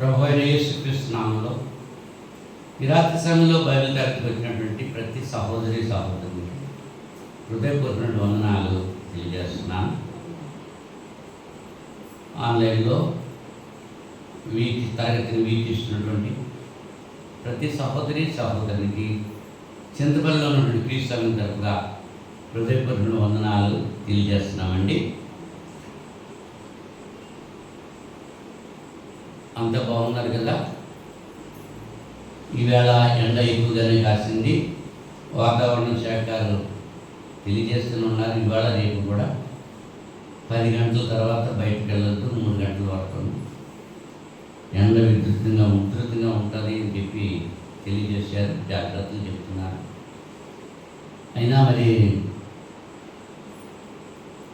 ప్రభు అయిన యేసుక్రీస్తు నామములో ఈ రాత్రి సమయంలో బైబిల్ తరగతికి వచ్చినటువంటి ప్రతి సహోదరి సహోదరునికి హృదయపూర్వక వందనాలు తెలియజేస్తున్నాను. ఆన్లైన్లో తరగతిని వీక్షిస్తున్నటువంటి ప్రతి సహోదరి సహోదరునికి చింతపల్లిలో ఉన్నటువంటి క్రీస్తు సంఘం తరపుగా హృదయపూర్వక వందనాలు తెలియజేస్తున్నామండి. అంత బాగున్నారు కదా. ఈవేళ ఎండ ఎక్కువగానే కాసింది. వాతావరణ శాఖలు తెలియజేస్తున్నారు ఇవాళ రేపు కూడా 10 గంటల తర్వాత బయటకు వెళ్ళొద్దు, 3 గంటల వరకు ఎండ ఉధృతంగా ఉంటుంది అని చెప్పి తెలియజేశారు. జాగ్రత్తలు చెప్తున్నారు. అయినా మరి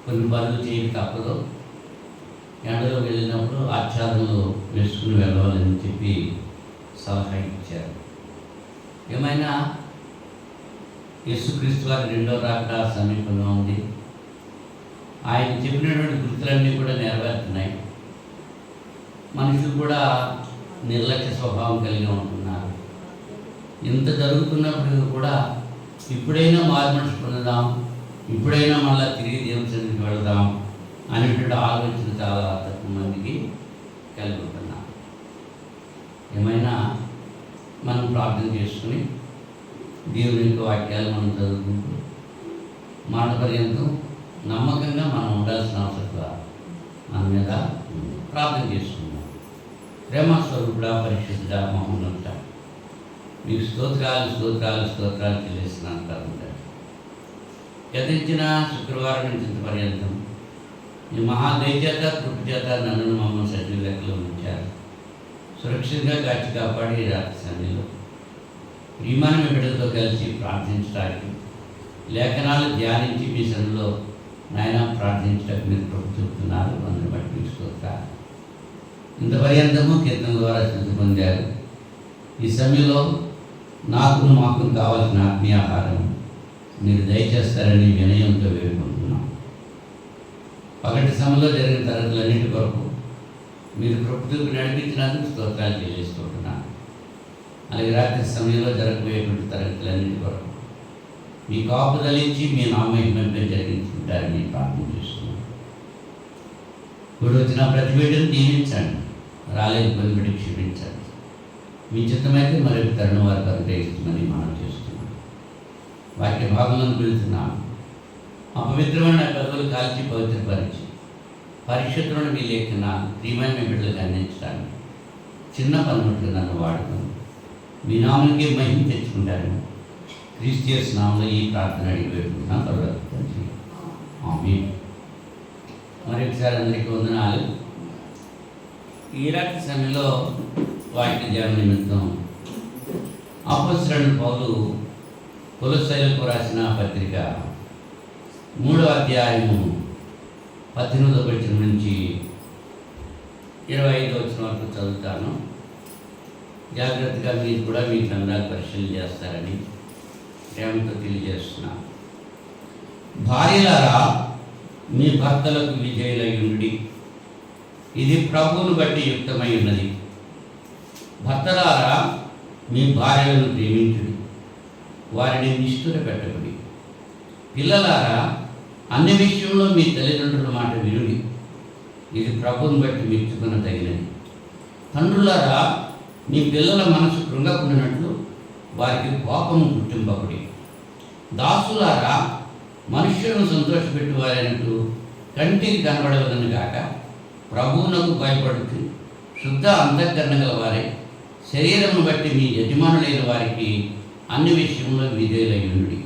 కొన్ని పనులు చేయక తప్పదు. ఎండలో వెళ్ళినప్పుడు ఆచ్ఛాదనలు వేసుకుని వెళ్ళాలని చెప్పి సలహా ఇచ్చారు. ఏమైనా యేసుక్రీస్తు వారి 2వ రాకడ సమీపంలో ఉంది. ఆయన చెప్పినటువంటి గుర్తులన్నీ కూడా నెరవేరుతున్నాయి. మనుషులు కూడా నిర్లక్ష్య స్వభావం కలిగి ఉంటున్నారు. ఇంత జరుగుతున్నప్పుడు కూడా ఇప్పుడైనా మారుమనసు పొందుదాం, ఇప్పుడైనా మళ్ళీ తిరిగి దేవుని సన్నిధికి వెళదాం అనేటువంటి ఆలోచన చాలా తక్కువ మందికి కలిగి ఉంటున్నాం. ఏమైనా మనం ప్రార్థన చేసుకుని దేవుని యొక్క వాక్యాలు మనం చదువుకుంటూ మరణ పర్యంతం నమ్మకంగా మనం ఉండాల్సిన అవసరం మన మీద ప్రార్థన చేసుకుందాం. ప్రేమస్వరూపుడా, పరిశుద్ధుడా, మహోన్నతుడా, మీకు స్తోత్రాలు చెల్లిస్తున్నాను. కాకుండా గతించిన శుక్రవారం నుంచి పర్యంతం ఈ మహాదయచేత కృపచేత నన్ను మమ్మల్ని సజీవ లెక్కలో ఉంచారు. సురక్షితంగా కాచి కాపాడి రాత్రి సమయంలో ప్రియమైన బిడ్డలతో కలిసి ప్రార్థించడానికి, లేఖనాలు ధ్యానించి మీ సన్నిధిలో నాయన ప్రార్థించడానికి మీరు కృప చూపుతున్నారు. అందుని బట్టి మీకు స్తోత్రాలు. ఇంత పర్యంతము కీర్తన ద్వారా శుద్ధి పొందారు. ఈ సమయంలో మాకు కావాల్సిన ఆత్మీయ ఆహారం మీరు దయచేస్తారని వినయంతో వేడుకుంటున్నాం. పగటి సమయంలో జరిగిన తరగతులన్నింటి కొరకు మీరు కృప చూపి నడిపించినందుకు స్తోత్రాలు చెల్లిస్తుంటున్నాను. అలాగే రాత్రి సమయంలో జరగబోయేటువంటి తరగతులన్నింటి కొరకు మీ కాపుదలించి మీ నామహిమంపై జరిగించుకుంటారని ప్రార్థన చేస్తున్నాను. ఇప్పుడు వచ్చిన ప్రతి బిడ్డను దీవించండి, రాలేని కొన్ని బిడ్డ క్షమించండి. మీ చిత్తమైతే మరొక తరుణం వారికి అనుగ్రహిస్తుందని మనం చేస్తున్నాం. వాక్య భాగంలో పిలుస్తున్నాను. అపవిత్రమైన పెదవులు కాల్చి పవిత్రపరిచి పరిశుద్ధులను మీ లేఖనాలు ప్రియమైన మీ బిడ్డలకు అందించడానికి చిన్న పనులు నన్ను వాడుకొని మీ నామనికి మహిమ తెచ్చుకుంటాను. క్రీస్తు నామంలో ఈ ప్రార్థన అడిగి పెట్టుకుంటున్నాను. తర్వాత ఆమేన్. మరొకసారి అందరికీ వందనాలు. ఈ రాత్రి సమయంలో వాక్య ధ్యాన నిమిత్తం అపొస్తలుడైన పౌలు కొలొస్సీయులకు రాసిన పత్రిక 3వ అధ్యాయము 18వ వచనం నుంచి 25వ వచనం వరకు చదువుతాను. జాగ్రత్తగా మీరు కూడా మీ గ్రంథాలు పరిశీలన చేస్తారని ప్రేమతో తెలియజేస్తున్నాను. భార్యలారా, మీ భర్తలకు విధేయులై ఉండి, ఇది ప్రభువును బట్టి యుక్తమై ఉన్నది. భర్తలారా, మీ భార్యలను ప్రేమించుడి, వారిని నిష్ఠుర పెట్టకుడి. పిల్లలారా, అన్ని విషయంలో మీ తల్లిదండ్రుల మాట వినుడి, ఇది ప్రభువుని బట్టి మెచ్చుకున్న తగినది. తండ్రులారా, మీ పిల్లల మనసు కృంగకుండినట్లు వారికి కోపము పుట్టింపకుడి. దాసులారా, మనుష్యులను సంతోషపెట్టువారైనట్టు కంటికి కనబడవదని కాక ప్రభువునకు భయపడుతూ శుద్ధ అంతఃకరణ గల వారే శరీరమును బట్టి మీ యజమానులైన వారికి అన్ని విషయంలో విధేయులయ్యుండి,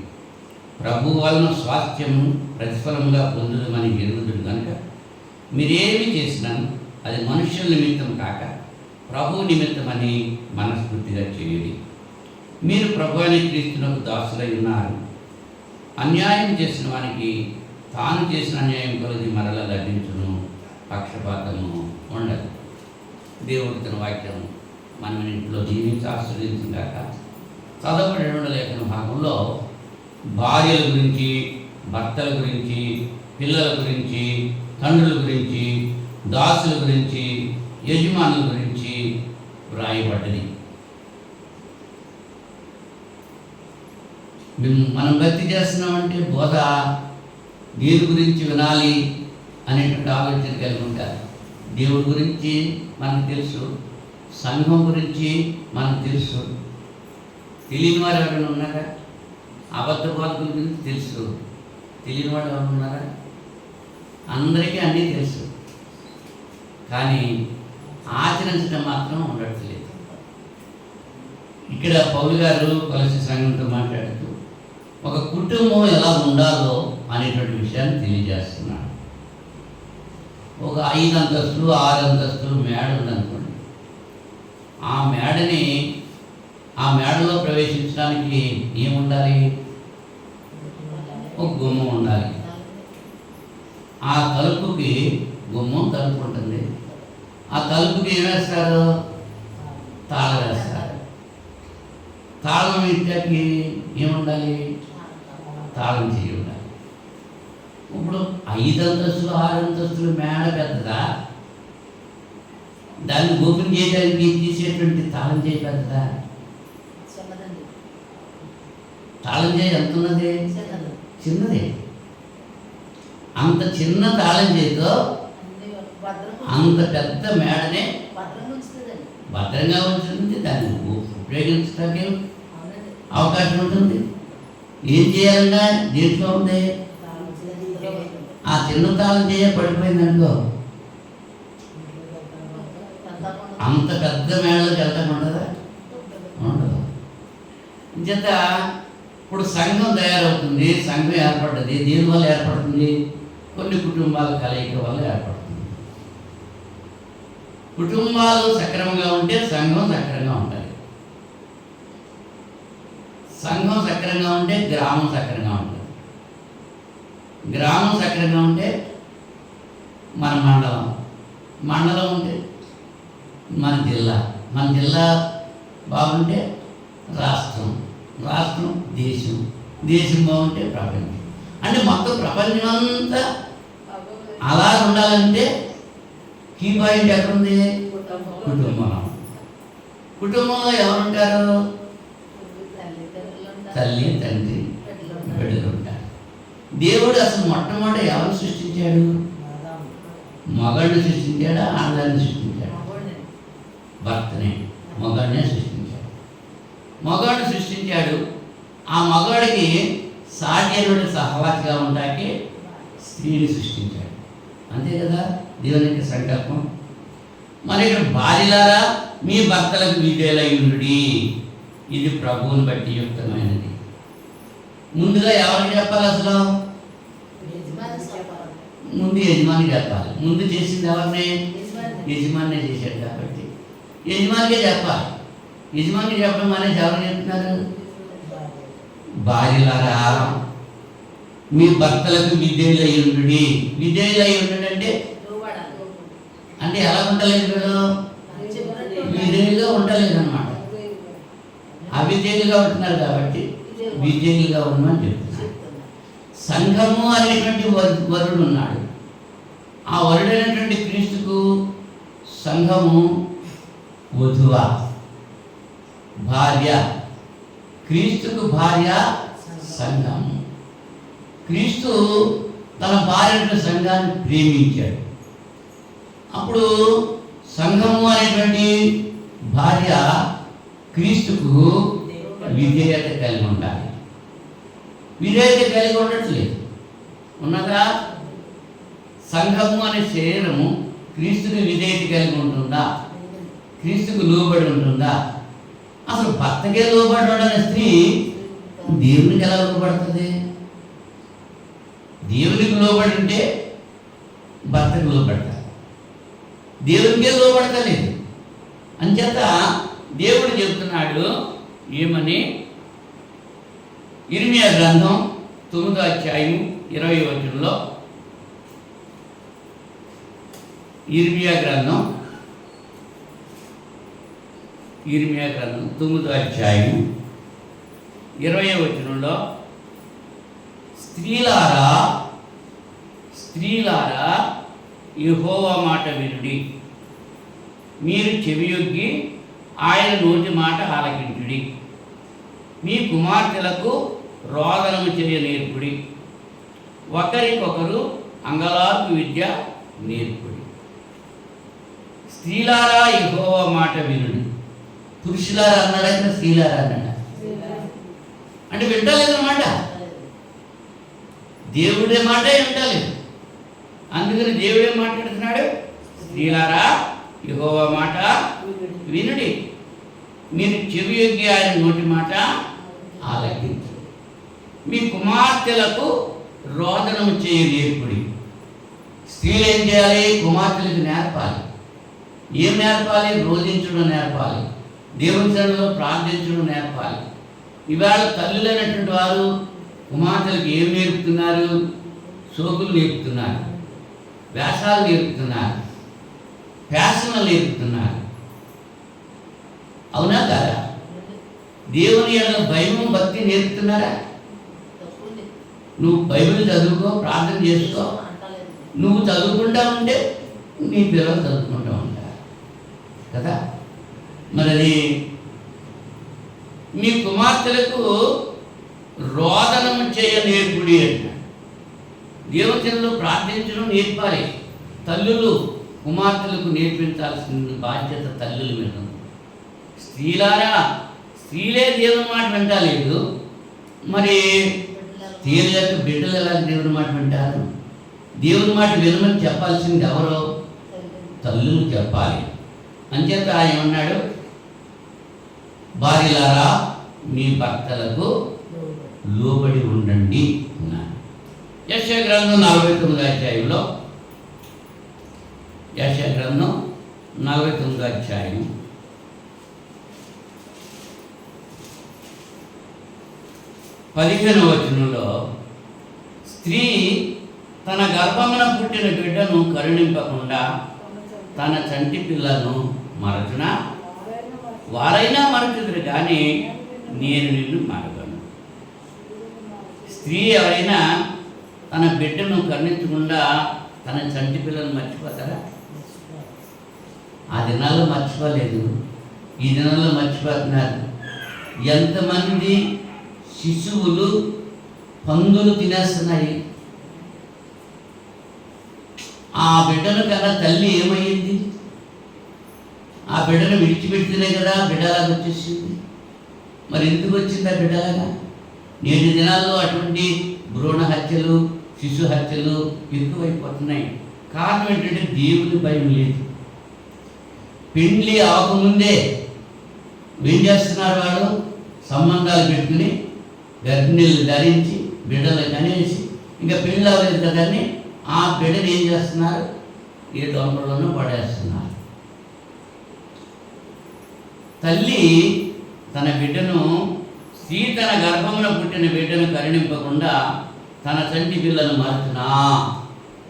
ప్రభు వలన స్వాస్థ్యము ప్రతిఫలముగా పొందుదమని ఎరుగుదురు కనుక మీరేమి చేసినా అది మనుష్యుల నిమిత్తం కాక ప్రభు నిమిత్తమని మనస్ఫూర్తిగా చేయుడి. మీరు ప్రభు అయిన క్రీస్తునకు దాసులై ఉన్నారు. అన్యాయం చేసిన వానికి తాను చేసిన అన్యాయం కొలది మరల లభించును, పక్షపాతము ఉండదు. దేవుడి తన వాక్యం మన ఇంట్లో జీవించి ఆశ్రయించాక చదవబడిన లేఖన భాగంలో భార్యల గురించి, భర్తల గురించి, పిల్లల గురించి, తండ్రుల గురించి, దాసుల గురించి, యజమానుల గురించి వ్రాయబడ్డది. మనం భక్తి చేస్తున్నామంటే బోధ దేని గురించి వినాలి అనేటువంటి ఆలోచన కలిగి ఉంటారు. దేవుడి గురించి మనకు తెలుసు, సంఘం గురించి మనకు తెలుసు. తెలియని వారు ఎవరైనా ఉన్నారా? అబద్ధ బోధకుల గురించి తెలుసు, తెలియని వాడు ఎవరు ఉన్నారా? అందరికీ అన్నీ తెలుసు, కానీ ఆచరించడం మాత్రం ఉండట్లేదు. ఇక్కడ పౌలు గారు కొలస్సీ సంఘంతో మాట్లాడుతూ ఒక కుటుంబం ఎలా ఉండాలో అనేటువంటి విషయాన్ని తెలియజేస్తున్నాడు. ఒక 5 అంతస్తులు 6 అంతస్తులు మేడ ఉందనుకోండి. ఆ మేడలో ప్రవేశించడానికి ఏముండాలి? ఒక గుమ్మం ఉండాలి. ఆ తలుపుకి గుమ్మం తలుపు ఉంటుంది. ఆ తలుపుకి ఏం వేస్తారు? తాళం వేస్తారు. తాళం ఇంటికి ఏముండాలి? తాళం చేయి ఉండాలి. ఇప్పుడు 5 అంతస్తులు 6 అంతస్తులు మేడ పెద్దదా? దాన్ని ఓపెన్ చేయడానికి తీసేటువంటి తాళం చేయి పెద్దదా? తాళం చేయి ఎంత ఉన్నది? చిన్నది. అంత చిన్న తాళం చేతితో అంత పెద్ద మేడనే భద్రంగా ఉంచుతుంది. దాన్ని ఉపయోగించడానికి అవకాశం ఉంటుంది. ఏం చేయాలన్నా దీంట్లో ఉంది. ఆ చిన్న తాళం చేయ పడిపోయిందనుకో, అంత పెద్ద మేడలోకి వెళ్తాం ఉంటుందా? ఉండదు. చేత ఇప్పుడు సంఘం తయారవుతుంది, సంఘం ఏర్పడ్డది. దేని వల్ల ఏర్పడుతుంది? కొన్ని కుటుంబాల కలయిక వల్ల ఏర్పడుతుంది. కుటుంబాలు సక్రమంగా ఉంటే సంఘం సక్రంగా ఉంటుంది. సంఘం సక్రంగా ఉంటే గ్రామం సక్రంగా ఉంటుంది. గ్రామం సక్రంగా ఉంటే మన మండలం ఉంటే మన జిల్లా బాగుంటే రాష్ట్రం దేశం బాగుంటే ప్రపంచం. అంటే మొత్తం ప్రపంచం అంతా అలా ఉండాలంటే కీ పాయింట్ ఎక్కడుంది? కుటుంబంలో ఎవరుంటారు? తల్లి, తండ్రి, బిడ్డలు ఉంటారు. దేవుడు అసలు మొట్టమొదటి ఎవరు సృష్టించాడు? మగాడిని సృష్టించాడా? ఆడదాన్ని సృష్టించాడు? భర్తనే, మగాడినే సృష్టించాడు. మగాడిని సృష్టించాడు. ఆ మగాడికి సాటి అయినటువంటి సహవాసిగా ఉండడానికి స్త్రీని సృష్టించాడు. అంతే కదా దేవునికి సంకల్పం. మరి ఇక్కడ భార్యలారా మీ భర్తలకు విధేయులై ఉండుడి, ఇది ప్రభువుని బట్టి యుక్తమైనది. ముందుగా ఎవరికి చెప్పాలి? అసలు ముందు యజమాని చెప్పాలి. ముందు చేసింది ఎవరిని? యజమానే చేశాడు కాబట్టి యజమానికే చెప్పాలి. యజమానికి చెప్పడం అనేది ఎవరు చెప్తున్నారు? భార్యలారా మీ భర్తలకు విధేయులై ఉండుడి. విధేయులై ఉండుడి అంటే ఎలా ఉండలేదు? వీళ్ళు విధేయులుగా ఉండలేదు అన్నమాట. అవిధేయులుగా ఉంటున్నారు కాబట్టి విధేయులుగా ఉండమని చెప్తున్నారు. సంఘము అనేటువంటి వరుడు ఉన్నాడు. ఆ వరుడైనటువంటి క్రీస్తుకు సంఘము వధువ, భార్య. క్రీస్తుకు భార్య సంఘము. క్రీస్తు తన భార్య సంఘాన్ని ప్రేమించాడు. అప్పుడు సంఘము అనేటువంటి భార్య క్రీస్తుకు విధేయత కలిగి ఉండాలి. విధేయత కలిగి ఉండట్లేదు. ఉన్నదా? సంఘము అనే శరీరము క్రీస్తుకి విధేయత కలిగి ఉంటుందా? క్రీస్తుకు లోబడి ఉంటుందా? అసలు భర్తకే లోబడి ఉండని స్త్రీ దేవునికి ఎలా లోబడుతుంది? దేవునికి లోబడి ఉంటే భర్తకు లోబడతారు. దేవునికే లోబడతలేదు. అంచేత దేవుడు చెబుతున్నాడు ఏమని? ఇర్మియా గ్రంథం 9వ అధ్యాయం 20వ వచనంలో, ఇర్మియా గ్రంథం 9వ అధ్యాయం 20వ వచనంలో, స్త్రీలారా యెహోవా మాట వినుడి, మీరు చెవియొగ్గి ఆయన నోటి మాట ఆలకించుడి. మీ కుమార్తెలకు రోదనము చేయ నేర్పుడి. ఒకరికొకరు అంగలార్పు విద్య నేర్పుడి. స్త్రీలారా యెహోవా మాట వినుడి. పురుషులారా అన్నాడా, స్త్రీలారా అన్నాడా? అంటే వింటలేదన్నమాట. దేవుడే మాట వింటలేదు. అందుకని దేవుడే మాట్లాడుతున్నాడు. స్త్రీలారా యెహోవా మాట వినుడి. మీరు చెవి యొగ్గి ఆయన నోటి మాట ఆలకించు. మీ కుమార్తెలకు రోదనము చేయ నేర్పుడి. స్త్రీలు ఏం చేయాలి? కుమార్తెలకు నేర్పాలి. ఏం నేర్పాలి? రోధించడం నేర్పాలి. దేవుని సన్నిధిలో ప్రార్థించడం నేర్పాలి. ఇవాళ తల్లులైనటువంటి వారు కుమార్తెలకు ఏం నేర్పుతున్నారు? సోకులు నేర్పుతున్నారు, వేషాలు నేర్పుతున్నారు, ఫ్యాషన్లు నేర్పుతున్నారు. అవునా కాదా? దేవుని యొక్క భయం భక్తి నేర్పుతున్నారా? నువ్వు బైబిల్ చదువుకో, ప్రార్థన చేసుకో. నువ్వు చదువుకుంటా ఉంటే నీ పిల్లలు చదువుకుంటూ ఉంటారు కదా. మరి అది మీ కుమార్తెలకు రోదనము చేయ నేర్పుడి అంటారు. దేవతల్లో ప్రార్థించడం నేర్పాలి. తల్లులు కుమార్తెలకు నేర్పించాల్సిన బాధ్యత తల్లుల మీద. స్త్రీలారా, స్త్రీలే దేవుని మాట వింటలేదు, మరి స్త్రీల యొక్క బిడ్డలు ఎలా దేవుని మాట వింటారు? దేవుని మాట వినమని చెప్పాల్సింది ఎవరో? తల్లులు చెప్పాలి. అంచేత ఆయన ఏమన్నాడు? భార్యలారా మీ భర్తలకు లోబడి ఉండండి అన్నాడు. యెషయా గ్రంథం 49వ అధ్యాయంలో, యెషయా గ్రంథం 49వ అధ్యాయం 15వ వచనంలో, స్త్రీ తన గర్భమున పుట్టిన బిడ్డను కరుణింపకుండా తన చంటి పిల్లను మరచున వారైనా మరచుదురు, కానీ నేను నిన్ను మరవను. స్త్రీ ఎవరైనా తన బిడ్డను కరుణించకుండా తన చంటి పిల్లలను మర్చిపోతారా? ఆ దినాల్లో మర్చిపోలేదు, ఈ దినాల్లో మర్చిపోతున్నారు. ఎంతమంది శిశువులు పందులు తినేస్తున్నాయి. ఆ బిడ్డను కన్నా తల్లి ఏమయ్యింది? ఆ బిడ్డను విడిచిపెట్టినే కదా బిడ్డలాగా వచ్చేసింది. మరి ఎందుకు వచ్చింది ఆ బిడ్డలాగా? నేటి దినాల్లో అటువంటి భ్రూణ హత్యలు, శిశు హత్యలు ఎక్కువైపోతున్నాయి. కారణం ఏంటంటే దేవుని భయం లేదు. పెండ్లి అవ్వకముందే ఏం చేస్తున్నారు? వాళ్ళు సంబంధాలు పెట్టుకుని గర్భిణీలు ధరించి బిడ్డలు కనేసి ఇంకా పెళ్ళి అవ్వలేదు కదని ఆ బిడ్డను ఏం చేస్తున్నారు? ఏ దొంగలోనూ పడేస్తున్నారు. తల్లి తన బిడ్డను, స్త్రీ తన గర్భమున పుట్టిన బిడ్డను కరుణింపకుండా తన చంటి పిల్లను మరచునా,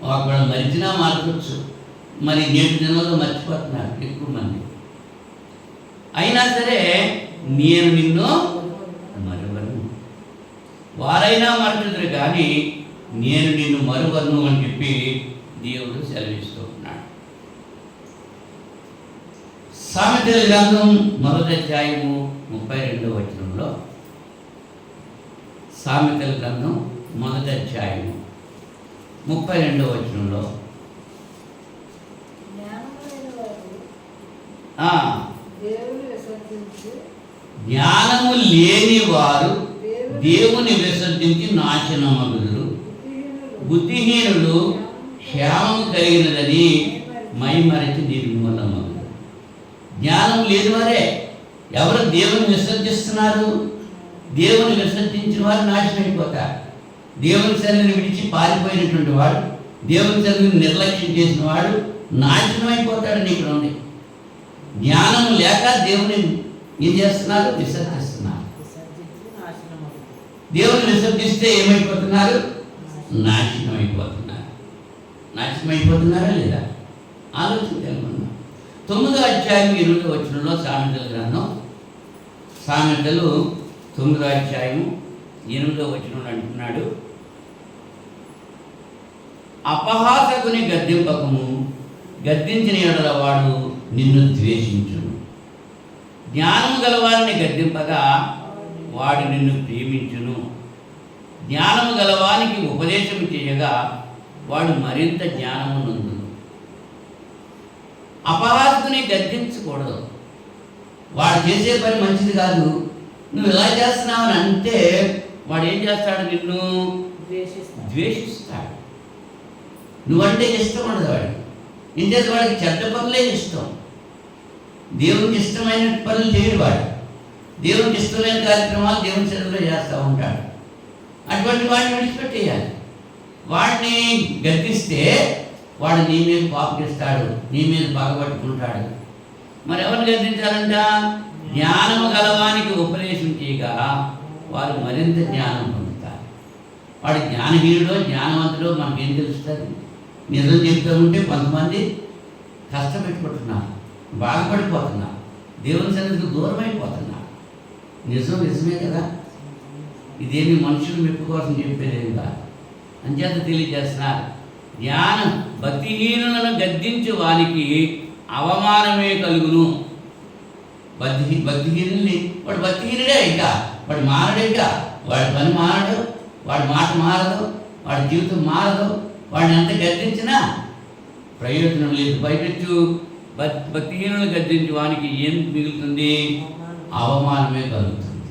ఒకవేళ మరిచినా మార్చవచ్చు. మరి నేటి దినాల్లో మర్చిపోతున్నారు ఎక్కువ మంది. అయినా సరే నేను నిన్ను మరువను, వారైనా మరచుదురు కానీ నేను నిన్ను మరువను అని చెప్పి దేవుడు సెలవిస్తూ ఉన్నాడు. సామెతల గ్రంథం 1వ అధ్యాయము 32వ వచనంలో, సామెతల గ్రంథం 1వ అధ్యాయము 32వ వచనంలో, జ్ఞానము లేని వారు దేవుని విసర్జించి నాశనమగుదురు, బుద్ధిహీనులు క్షేమము కలిగినదని మైమరచి నిర్మూలమగుదురు. జ్ఞానం లేని వారే ఎవరు దేవుని విసర్జిస్తున్నారు? దేవుని విసర్జించిన వారు నాశనం అయిపోతారు. దేవుని సన్నిధిని విడిచి పారిపోయినటువంటి వాడు, దేవుని సన్నిధిని నిర్లక్ష్యం చేసిన వాడు నాశనం అయిపోతాడని ఇక్కడ ఉంది. జ్ఞానం లేక దేవుని ఏం చేస్తున్నారు? విసర్జిస్తున్నారు. దేవుని విసర్జిస్తే ఏమైపోతున్నారు? నాశనం అయిపోతున్నారు. నాశనం అయిపోతున్నారా లేదా? ఆలోచించాలనుకున్నాం. 9వ అధ్యాయం 8వ వచనంలో సామెతల గ్రంథం, సామెతలు 9వ అధ్యాయం 8వ వచనంలో అంటున్నాడు, అపహాసకుని గద్దింపకము, గద్దించిన ఎడల వాడు నిన్ను ద్వేషించును. జ్ఞానము గలవారిని గద్దింపగా వాడు నిన్ను ప్రేమించును. జ్ఞానము గలవానికి ఉపదేశం చేయగా వాడు మరింత జ్ఞానము నందును. అపహాసకుని గద్దించకూడదు. వాడు చేసే పని మంచిది కాదు, నువ్వు ఇలా చేస్తున్నావని అంటే వాడు ఏం చేస్తాడు? నిన్ను ద్వేషిస్తాడు. నువ్వంటే ఇష్టం ఉండదు వాడికి. ఇంకేది వాడికి చెడ్డ పనులే ఇష్టం. దేవునికి ఇష్టమైన పనులు చేయడు వాడు. దేవునికి ఇష్టమైన కార్యక్రమాలు దేవుని సన్నిధిలో చేస్తూ ఉంటాడు. అటువంటి వాడిని విడిచిపెట్టేయాలి. వాడిని గద్దిస్తే వాడు నీ మీద పాపిస్తాడు, నీ మీద పగబట్టుకుంటాడు. మరి ఎవరిని గద్దించాలంట? జ్ఞానము గలవానికి ఉపదేశం చేయగా వారు మరింత జ్ఞానం పొందుతారు. వాడు జ్ఞానహీనుడో జ్ఞానవంతుడో మనకేం తెలుస్తుంది? నిజం చెప్తూ ఉంటే కొంతమంది కష్టపెట్టుకుంటున్నారు, బాధపడిపోతున్నారు, దేవుని సన్నిధికి దూరం అయిపోతున్నారు. నిజమే కదా. ఇదేమి మనుషులు మెప్పు కోసం చెప్పేదేమి కాదు. అంచేత తెలియజేస్తున్నారు, జ్ఞానం భక్తిహీనులను గద్దించే వానికి అవమానమే కలుగును. భక్తిహీనుల్ని వాడు భక్తిహీనుడే, ఇంకా వాడు మారడు, ఇంకా వాడి పని మారడు, వాడి మాట మారదు, వాడి జీవితం మారదు. వాడిని ఎంత గద్దించినా ప్రయోజనం లేదు. పైపెచ్చు భక్తిహీనులను గద్దించి వానికి ఏం మిగులుతుంది? అవమానమే కలుగుతుంది.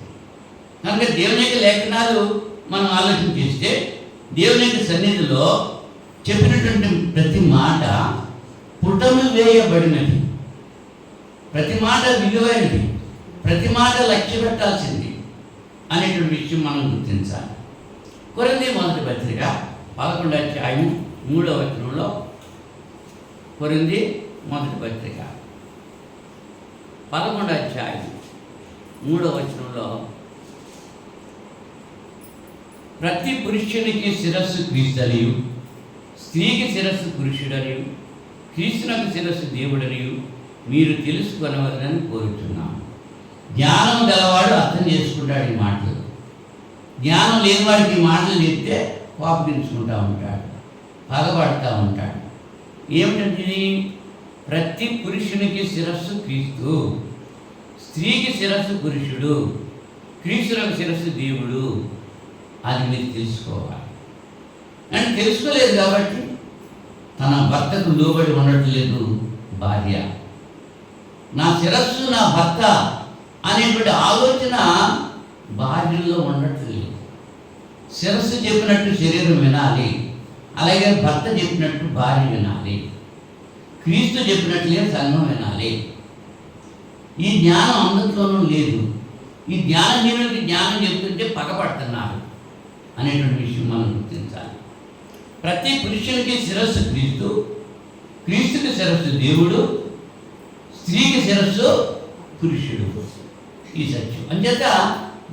కనుక దేవుని యొక్క లేఖనాలు మనం ఆలోచన చేస్తే దేవుని యొక్క సన్నిధిలో చెప్పినటువంటి ప్రతి మాట పుటము వేయబడినది, ప్రతి మాట విలువైనది, ప్రతి మాట లక్ష్య పెట్టాల్సింది అనేటువంటి విషయం మనం గుర్తించాలి. కొరింథీ మొదటి పత్రిక 11వ అధ్యాయం 3వ వచనంలో, కొరింథీ మొదటి పత్రిక 11వ అధ్యాయం 3వ వచనంలో, ప్రతి పురుషునికి శిరస్సు క్రీస్తనియు, స్త్రీకి శిరస్సు పురుషుడనియు, క్రీస్తునకు శిరస్సు దేవుడనియు మీరు తెలుసుకొనవలనని కోరుతున్నాను. జ్ఞానం గలవాడు అర్థం చేసుకుంటాడు ఈ మాటలు. జ్ఞానం లేనివాడికి ఈ మాటలు చెప్తే కోపగించుకుంటూ ఉంటాడు, పగబడుతూ ఉంటాడు. ఏమిటంటే ప్రతి పురుషునికి శిరస్సు క్రీస్తు, స్త్రీకి శిరస్సు పురుషుడు, క్రీస్తునకు శిరస్సు దేవుడు. అది మీరు తెలుసుకోవాలి. అని తెలుసుకోలేదు కాబట్టి తన భర్తకు లోబడి ఉండట్లేదు భార్య. నా శిరస్సు నా భర్త అనేటువంటి ఆలోచన భార్యలో ఉండట్లేదు. శిరస్సు చెప్పినట్టు శరీరం వినాలి, అలాగే భర్త చెప్పినట్టు భార్య వినాలి, క్రీస్తు చెప్పినట్లే సంఘం వినాలి. ఈ జ్ఞానం అందరిలోనూ లేదు. ఈ జ్ఞానహీనులకి జ్ఞానం చెప్తుంటే పగపడుతున్నారు అనేటువంటి విషయం మనం గుర్తించాలి. ప్రతి పురుషునికి శిరస్సు క్రీస్తు, క్రీస్తుకి శిరస్సు దేవుడు, స్త్రీకి శిరస్సు పురుషుడు. ఈ సత్యం. అంచేత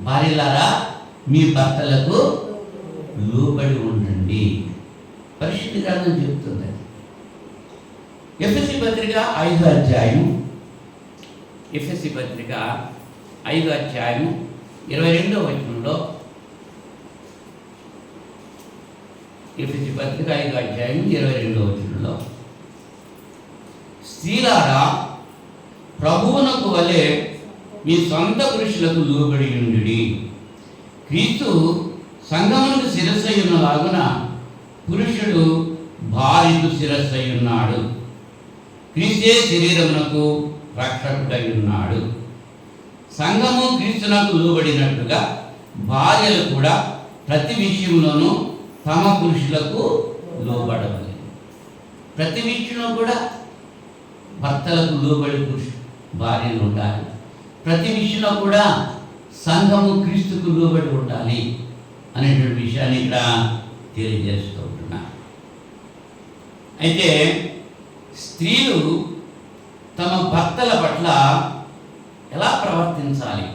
భార్యలారా మీ భర్తలకు లోబడి ఉండండి. పరిశుద్ధ గ్రంథం చెబుతుంది. ఎఫెసీ పత్రిక 5వ అధ్యాయం, ఎఫెసీ పత్రిక 5వ అధ్యాయం 22వ వచనంలో, ఎఫెసీ పత్రిక 5వ అధ్యాయం 22వ వచనంలో, స్త్రీలారా ప్రభువునకు వలె మీ సొంత పురుషులకు లోబడి ఉండుడి. క్రీస్తు సంఘమునకు శిరస్సు ఉన్నలాగున పురుషుడు భార్యకు శిరస్సు ఉన్నాడు. క్రీస్తే శరీరమునకు రక్షకుడై ఉన్నాడు. సంఘము క్రీస్తునకు లోబడినట్టుగా భార్యలు కూడా ప్రతి విషయంలోనూ తమ పురుషులకు లోబడవాలి. ప్రతి విషయంలో కూడా భర్తలకు లోబడి భార్యలు ఉండాలి. ప్రతి విషయంలో కూడా సంఘము క్రీస్తుకు లోబడి ఉండాలి అనేటువంటి విషయాన్ని ఇక్కడ తెలియజేస్తూ ఉంటున్నారు. అయితే స్త్రీలు తమ భర్తల పట్ల ఎలా ప్రవర్తించాలి?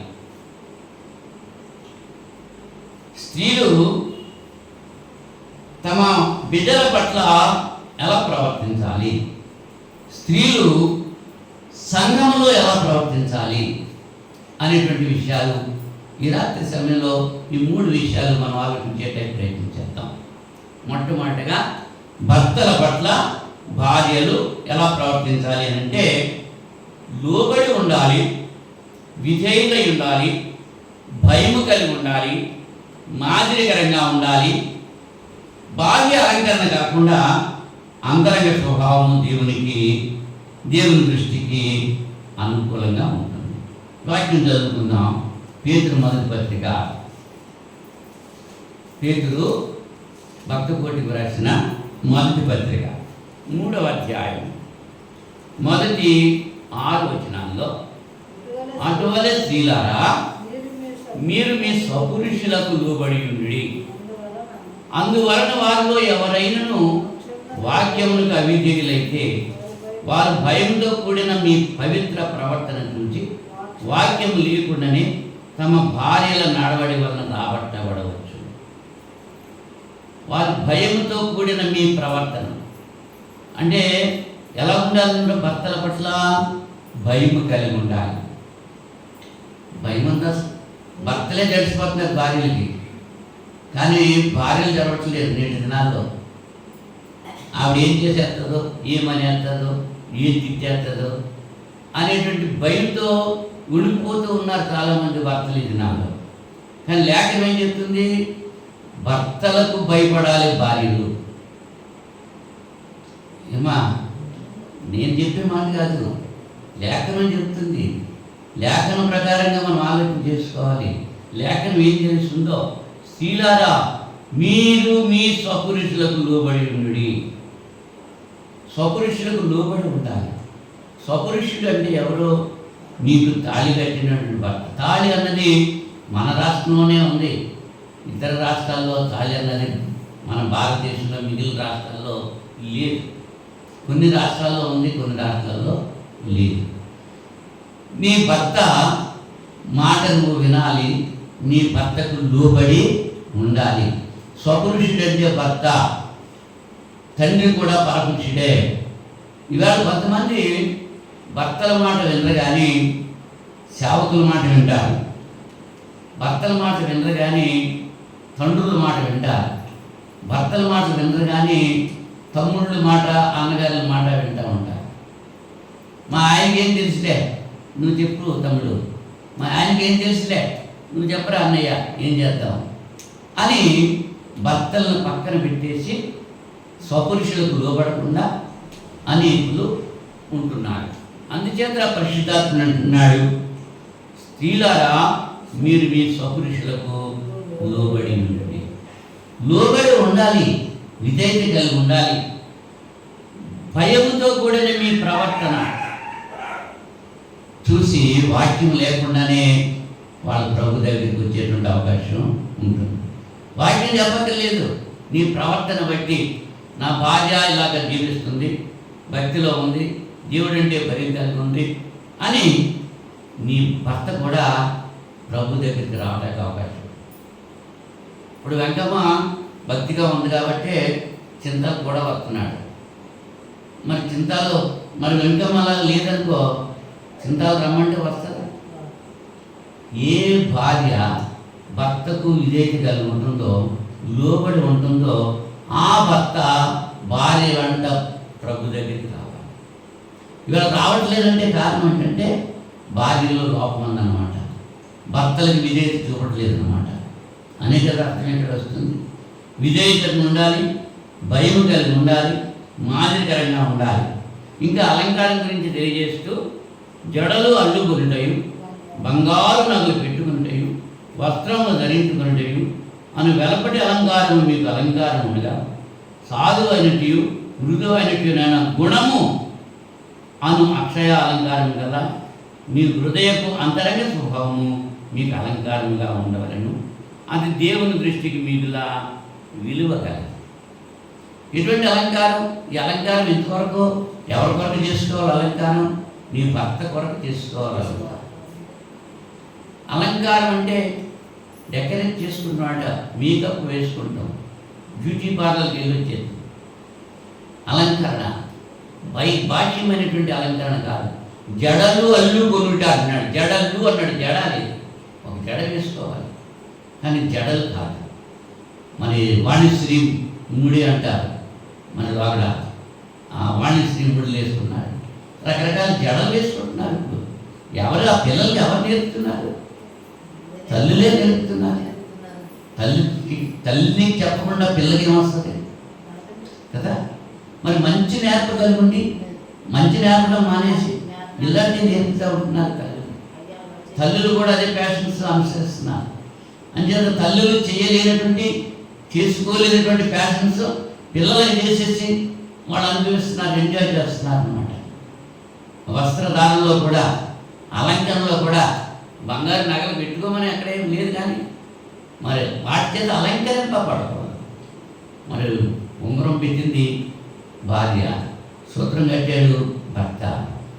స్త్రీలు తమ బిడ్డల పట్ల ఎలా ప్రవర్తించాలి? స్త్రీలు సంఘంలో ఎలా ప్రవర్తించాలి అనేటువంటి విషయాలు ఈ రాత్రి సమయంలో ఈ 3 విషయాలు మనం ఆలోచించేటట్టు ప్రయత్నం చేద్దాం. మొట్టమొదటిగా భర్తల పట్ల భార్యలు ఎలా ప్రవర్తించాలి అంటే లోబడి ఉండాలి, విధేయులై ఉండాలి, భయము కలిగి ఉండాలి, మాదిరికరంగా ఉండాలి. బాహ్య అలంకరణ కాకుండా అంతరంగ స్వభావము దేవుని దృష్టికి అనుకూలంగా ఉంటుంది. వాక్యం చదువుకుందాం. పేతురు మొదటి పత్రిక, పేతురు భక్తకోటికి రాసిన మొదటి పత్రిక 3వ అధ్యాయం మొదటి 6 వచనాల్లో, అటువలే స్త్రీలారా మీరు మీ స్వపురుషులకు లోబడి ఉండి, అందువలన వారిలో ఎవరైనాను వాక్యములకు అవిధేయులైతే వారు భయంతో కూడిన మీ పవిత్ర ప్రవర్తన చూసి వాక్యము లేకుండానే తమ భార్యల నడవడి వలన రాబట్టబడవచ్చు. వారు భయంతో కూడిన మీ ప్రవర్తన అంటే ఎలా ఉండాలంటే భర్తల పట్ల భయము కలిగి ఉండాలి. భయం ఉందా? భర్తలే జడిసిపోతున్నారు భార్యలకి, కానీ భార్యలు జరగట్లేదు నేటి దినాల్లో. ఆవిడ ఏం చేసేస్తుందో, ఏమనేస్తుందో, ఏం తిట్టేస్తుందో అనేటువంటి భయంతో ఉడికిపోతూ ఉన్నారు చాలామంది భర్తలు ఈ దినాల్లో. కానీ లేఖనం ఏం చెప్తుంది? భర్తలకు భయపడాలి భార్యలు. ఏమా నేను చెప్పే మాట కాదు, లేఖనం చెప్తుంది. లేఖనం ప్రకారంగా మనం ఆలోచన చేసుకోవాలి. లేఖనం ఏం తెలుస్తుందో, స్త్రీలారా మీరు మీ స్వపురుషులకు లోబడి ఉండి. స్వపురుషులకు లోబడి ఉండాలి. స్వపురుషుడు అంటే ఎవరో? నీకు తాళి కట్టినటువంటి భర్త. తాళి అన్నది మన రాష్ట్రంలోనే ఉంది, ఇతర రాష్ట్రాల్లో తాళి అన్నది మన భారతదేశంలో మిగిలిన రాష్ట్రాల్లో లేదు. కొన్ని రాష్ట్రాల్లో ఉంది, కొన్ని రాష్ట్రాల్లో లేదు. నీ భర్త మాట నువ్వు వినాలి, నీ భర్తకు లోబడి ఉండాలి. స్వపురుషుడు అంటే భర్త, తండ్రి కూడా పరపురుషుడే. ఇవాళ కొంతమంది భర్తల మాట వినరు కానీ సేవకుల మాట వింటారు, భర్తల మాట వినరు కానీ తండ్రుల మాట వింటారు, భర్తల మాట వినరు కానీ తమ్ముళ్ళ మాట అన్నగారుల మాట వింటూ ఉంటారు. మా ఆయనకి ఏం తెలుసులే, నువ్వు చెప్పు తమ్ముడు. మా ఆయనకి ఏం తెలుసులే, నువ్వు చెప్పరా అన్నయ్య, ఏం చేద్దాం అని భర్తలను పక్కన పెట్టేసి స్వపురుషులకు లోబడకుండా అనేకులు ఉంటున్నారు. అందుచేత పరిశుద్ధాత్మ అంటున్నాడు, స్త్రీలారా మీరు మీ స్వపురుషులకు లోబడి ఉండండి. లోబడి ఉండాలి, విధేయత కలిగి ఉండాలి. భయముతో కూడిన మీ ప్రవర్తన చూసి వాక్యం లేకుండానే వాళ్ళ ప్రభు దగ్గరికి వచ్చేటువంటి అవకాశం ఉంటుంది. వాక్యం చెప్పక్కర్లేదు, నీ ప్రవర్తన బట్టి నా భార్య ఇలాగ జీవిస్తుంది, భక్తిలో ఉంది, దేవుడంటే భయం కలిగి ఉంది అని నీ భర్త కూడా ప్రభు దగ్గరికి రావడానికి అవకాశం. ఇప్పుడు వెంకమ్మ భక్తిగా ఉంది కాబట్టి చింతలు కూడా వస్తున్నాడు. మరి చింతలు మరి వెంకమ్మ అలా లేదనుకో, చింతలు రమ్మంటే వస్తుందా? ఏ భార్య భర్తకు విధేయత కలిగి ఉంటుందో, లోబడి ఉంటుందో, ఆ భర్త భార్య వెంట ప్రభు దగ్గరికి రావాలి. ఇవాళ రావట్లేదంటే కారణం ఏంటంటే భార్యలో లోపం ఉందన్నమాట, భర్తలకు విధేయత చూపట్లేదన్నమాట. అనేక అర్థం ఎక్కడ వస్తుంది? విధేయతను ఉండాలి, భయం కలిగి ఉండాలి, మాదిరికరంగా ఉండాలి. ఇంకా అలంకారం గురించి తెలియజేస్తూ, జడలు అల్లుకొనుటయు, బంగారు నగలు పెట్టుకుంటాయి, వస్త్రములు ధరించుకున్నటయు అని వెలపటి అలంకారము మీకు అలంకారం ఉండగా, సాధు అయినట్టు మృదువైనట్టునైన గుణము అను అక్షయ అలంకారం కదా మీ హృదయపు అంతరంగ స్వభావము మీకు అలంకారముగా ఉండవలను. అది దేవుని దృష్టికి మీకులా విలువ కలదు. ఎటువంటి అలంకారం? ఈ అలంకారం ఎంతవరకు ఎవరి కొరకు చేసుకోవాలి? అలంకారం నీ భర్త కొరకు చేసుకోవాలి. అలంకారం అంటే డెకరేట్ చేసుకుంటున్నాడ, మేకప్ వేసుకుంటాం, బ్యూటీ పార్లర్కి వెళ్ళి వచ్చేది అలంకరణ. బాహ్యమైనటువంటి అలంకరణ కాదు. జడలు అల్లుకొనుట అన్నాడు, జడలు అన్నాడు, జడ లేదు, ఒక జడ వేసుకోవాలి కానీ జడలు కాదు. మరి వాణిశ్రీ ముడి అంటారు, మన వాగడ వాణిశ్రీ ముడులు వేసుకున్నాడు, రకరకాల జడలు వేసుకుంటున్నారు. ఇప్పుడు ఎవరు ఆ పిల్లలకి ఎవరు నేర్పుతున్నారు? తల్లులే నేర్పుతున్నారు. తల్లికి చెప్పకుండా పిల్లకి ఏమొస్తుంది కదా? మరి మంచి నేర్పగలుగుండి మంచి నేర్పడం మానేసి ఇలాంటివి నేర్పుతూ ఉంటున్నారు తల్లులు కూడా అదే ప్యాషన్స్ అనుసరిస్తున్నారు. అంచేత తల్లులు చేయలేనటువంటి చేసుకోలేనటువంటి ప్యాషన్స్ పిల్లలకి చేసేసి వాళ్ళు అనుభవిస్తున్నారు, ఎంజాయ్ చేస్తున్నారు అన్నమాట. వస్త్రధారణలో కూడా అలంకరణలో కూడా బంగారు నగలు పెట్టుకోమని అక్కడేం లేదు, కానీ మరి వాటి చేత అలంకరింపబడకూడదు. మరి ఉంగరం పెట్టింది భార్య, సూత్రం కట్టాడు భర్త,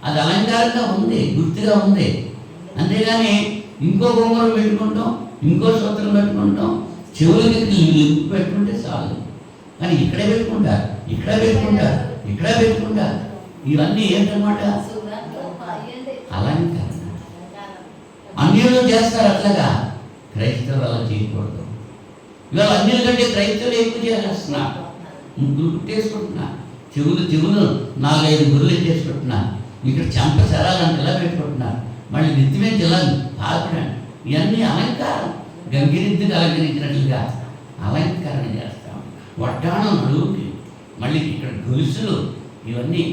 అది అలంకారంగా ఉంది, గుర్తుగా ఉంది. అంతేగాని ఇంకో ఉంగరం పెట్టుకుంటాం, ఇంకో సూత్రం పెట్టుకుంటాం, చెవులకి లింపు పెట్టుకుంటే చాలు. కానీ ఇక్కడే పెట్టుకుంటారు, ఇక్కడ పెట్టుకుంటారు, ఇక్కడ పెట్టుకుంటారు. ఇవన్నీ ఏంటన్నమాట? అలంకరణ. అన్యులు చేస్తారు అట్లాగా, క్రైస్తవులు అలా చేయకూడదు. ఇవాళ అన్యుల కంటే క్రైస్తవులు ఎక్కువ చేస్తున్నారు. ముగ్గురు కుట్టేసుకుంటున్నా, చెవులు 4-5 గుర్రెలు చేసుకుంటున్నారు, ఇక్కడ చెంప శరాలంటే ఇలా పెట్టుకుంటున్నారు, మళ్ళీ నెత్తి మీద ఇలా పాల్పడండి. ఇవన్నీ అలంకారం, గంగిరెద్దుకి అలంకరించినట్లుగా అలంకరణ చేస్తాం. వడ్డాణం నడువుకి, మళ్ళీ ఇక్కడ గొలుసులు, ఇవన్నీ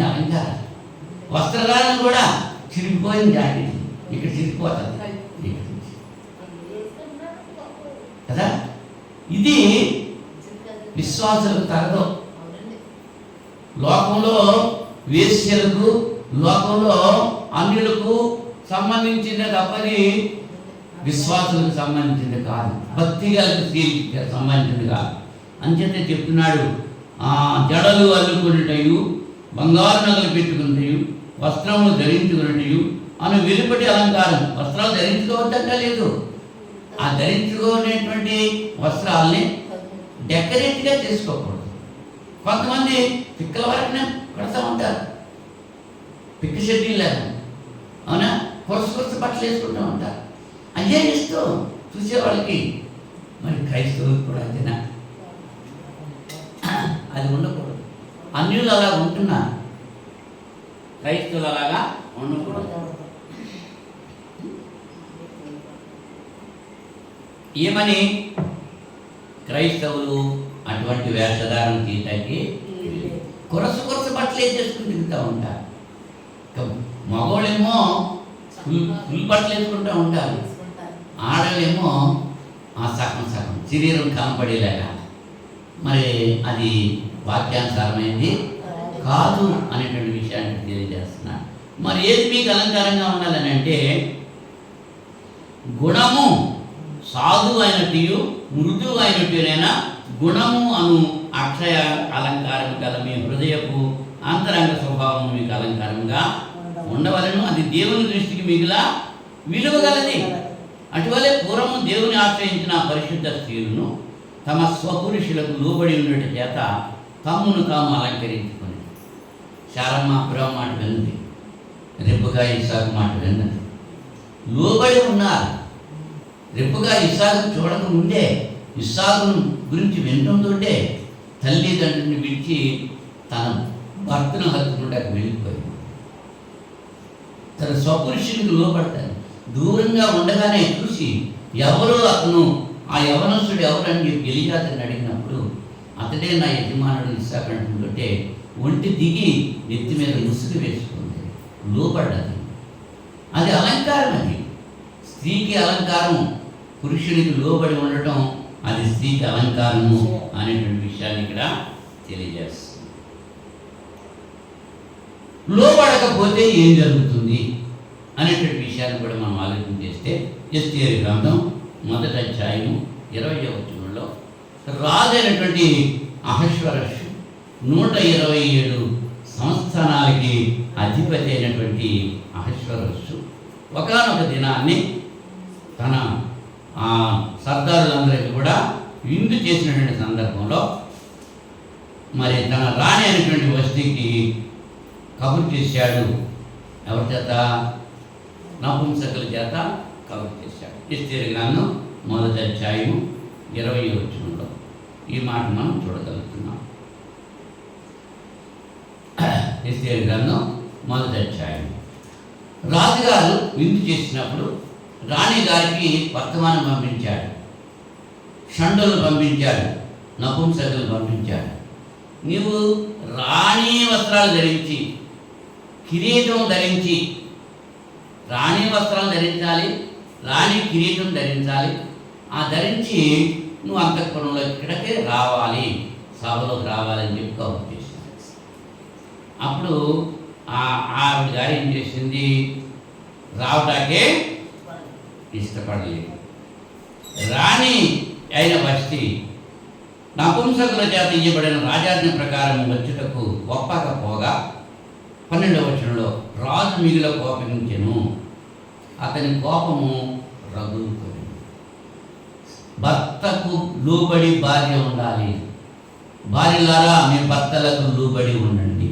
అలంకారాలు. వస్త్రధారణ కూడా చిరిగిపోయింది, జాకెట్ ఇక్కడ చిరిగిపోతుంది కదా. ఇది విశ్వాసులకు తరదు. లోకంలో వేశ్యలకు, లోకంలో అన్యులకు సంబంధించింది తప్పని విశ్వాసులకు సంబంధించింది కాదు, భక్తి గలకు స్త్రీకి సంబంధించింది కాదు. అంచేతే చెప్తున్నాడు, జడలు అల్లుకునేటయు, బంగారు నగలు పెట్టుకునేటయు, వస్త్రములు ధరించుకునేటయు అను వెలుపటి అలంకారం. వస్త్రాలు ధరించుకోవద్దంట లేదు, ఆ ధరించుకునేటువంటి వస్త్రాలని డెకరేట్గా చేసుకోకూడదు. కొంతమంది పిక్కల వరకు కడతా ఉంటారు, పిక్క షెడ్యూల్, అవునా, కొరసు బట్టలు వేసుకుంటూ ఉంటారు. అయ్యే ఇష్టం చూసేవాళ్ళకి. మరి క్రైస్తవులకు కూడా అంతేనా? అది ఉండకూడదు. అన్యులు అలా ఉంటున్నారు, క్రైస్తవులు అలాగా ఉండకూడదు. ఏమని? క్రైస్తవులు అటువంటి వేషధారణ తీయటానికి కొరసు బట్టలు వేసేసుకుని తిరుగుతూ ఉంటారు. మగవాళ్ళేమో ఫుల్ బట్టలు వేసుకుంటూ ఉంటారు, ఆడలేమో సగం శరీరం కనపడేలాగా. మరి అది వాక్యానుసారమైంది కాదు అనేటువంటి విషయాన్ని తెలియజేస్తున్నాను. మరి ఏది మీకు అలంకారంగా ఉండాలని అంటే, గుణము సాధు అయినట్టు మృదు అయినట్టునైనా గుణము అను అక్షయ అలంకారం గల మీ హృదయపు అంతరంగ స్వభావం మీకు అలంకారంగా ఉండవలను. అది దేవుని దృష్టికి మిగిలా విలువగలది. అటువలే పూర్వము దేవుని ఆశ్రయించిన పరిశుద్ధ స్త్రీలను తమ స్వపురుషులకు లోబడి ఉండట చేత తమ్మును తాము అలంకరించుకొని. శారమ్మ అబ్రహం మాట విన్నది, రెబ్బకా ఇస్సాకు మాట విన్నది, లోబడి ఉన్నారు. రెబ్బకా ఇస్సాకు చూడక ముందే, ఇస్సాకును గురించి వింటుంటే తల్లిదండ్రుని విడిచి తన భర్తను హత్తుకుండా వెళ్ళిపోయింది. తన స్వపురుషునికి లోపడతాను. దూరంగా ఉండగానే చూసి ఎవరో అతను, ఆ యవనస్తుడు ఎవరని చెప్పి ఎలిజాతని అడిగినప్పుడు, అతడే నా యజమానుడు ఇస్సాకు అంటుంటే ఒంటి దిగి నెత్తి మీద ముసుగు వేసుకుంది, లోపడ్డది. అది అలంకారం. అది స్త్రీకి అలంకారం, పురుషునికి లోబడి ఉండటం అది స్త్రీకి అలంకారము అనేటువంటి విషయాన్ని ఇక్కడ తెలియజేస్తుంది. లోబడకపోతే ఏం జరుగుతుంది అనేటువంటి విషయాన్ని కూడా మనం ఆలోచన చేస్తే, ఎస్తేరు గ్రంథం 1వ అధ్యాయము 20వ వచనంలో రాజైనటువంటి అహష్వరషు 127 సంస్థానాలకి అధిపతి అయినటువంటి అహష్వరషు ఒకానొక దినాన్ని తన సర్దారులందరికీ కూడా విందు చేసినటువంటి సందర్భంలో మరి తన రాణి అయినటువంటి వస్తీకి కబురు చేశాడు. ఎవరి చేత? నపుంసకుల చేత కబురు చేశాడు. ఎస్తేరు గ్రంథం 1వ అధ్యాయము 20వ వచనంలో ఈ మాట మనం చూడగలుగుతున్నాం. ఎస్తేరు గ్రంథం 1వ అధ్యాయం రాజుగారు విందు చేసినప్పుడు రాణి గారికి వర్తమానం పంపించాడు, షండులు పంపించాడు, నపుంసకులు పంపించాడు. నీవు రాణి వస్త్రాలు ధరించి, కిరీటం ధరించి, రాణి వస్త్రాలు ధరించాలి, రాణి కిరీటం ధరించాలి. ఆ ధరించి నువ్వు అంతఃపురంలో ఇక్కడికే రావాలి, సభలోకి రావాలని చెప్పి కబురు చేశాను. అప్పుడు ఆవిడ గారు ఏం చేసింది? రావటాకే ఇష్టపడలేదు. రాణి అయిన వస్తి నపుంసకుల చేత ఇవ్వబడిన రాజాజ్ఞ ప్రకారం వచ్చుటకు ఒప్పకపోగా 12వ వచనంలో రాజు మిగిల కోపించెను, అతని కోపము రగులుకొని. భర్తకు లోబడి భార్య ఉండాలి. భార్యలారా మీ భర్తలకు లోబడి ఉండండి.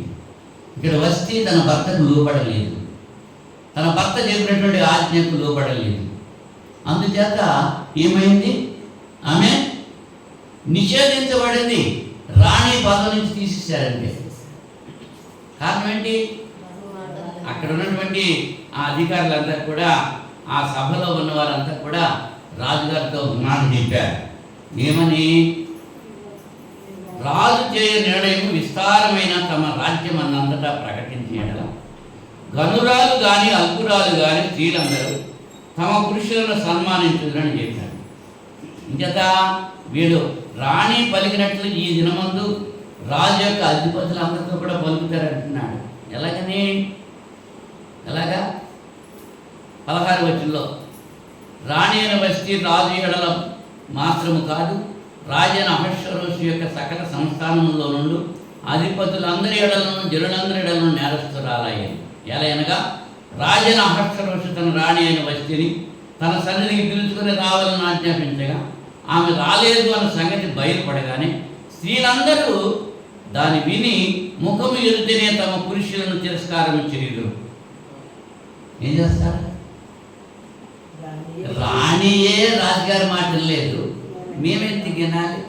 ఇక్కడ వస్తే తన భర్తకు లోబడలేదు, తన భర్త చెప్పినటువంటి ఆజ్ఞకు లోబడలేదు. అందుచేత ఏమైంది? ఆమె నిషేధించబడింది, రాణి పదవి నుంచి తీసేశారంటే. కారణం ఏంటి? అక్కడ ఉన్నటువంటి ఆ అధికారులంతా కూడా, ఆ సభలో ఉన్న వారంతా కూడా రాజుగారితో మాట చెప్పారు. ఏమని? రాజు చేయ నిర్ణయం విస్తారమైన తమ రాజ్యం అన్నంతటా ప్రకటించేయడం, గనురాలు కానీ అల్పురాలు కానీ స్త్రీలందరూ తమ పురుషులను సన్మానించుదని చెప్పాడు. ఇంకత వీడు రాణి పలికినట్లు ఈ దినమందు రాజు యొక్క అధిపతులందరితో కూడా పలుకుతారంటున్నాడు. ఎలాగని? ఎలాగా? 16వ వచనంలో రాణి అయిన వస్తి రాజు ఎడల మాత్రము కాదు, రాజైన అహశ్వరోషు యొక్క సకల సంస్థానంలో నుండి అధిపతులందరి ఎడలను జనులందరి ఎడలను నేరస్తురాలయ్యాను. ఎలా అనగా రాజైన అహశ్వరోషు తన రాణి అయిన వస్తిని తన సన్నిధికి పిలుచుకుని రావాలని ఆజ్ఞాపించగా ఆమె రాలేదు అన్న సంగతి బయలుపడగానే స్త్రీలందరూ దాన్ని విని ముఖము ఎదుటనే తమ పురుషులను తిరస్కారం చేయుదురు. ఏం చేస్తారు? రాణియే రాజుగారి మాటలు లేదు, మేమెంత వినాలి?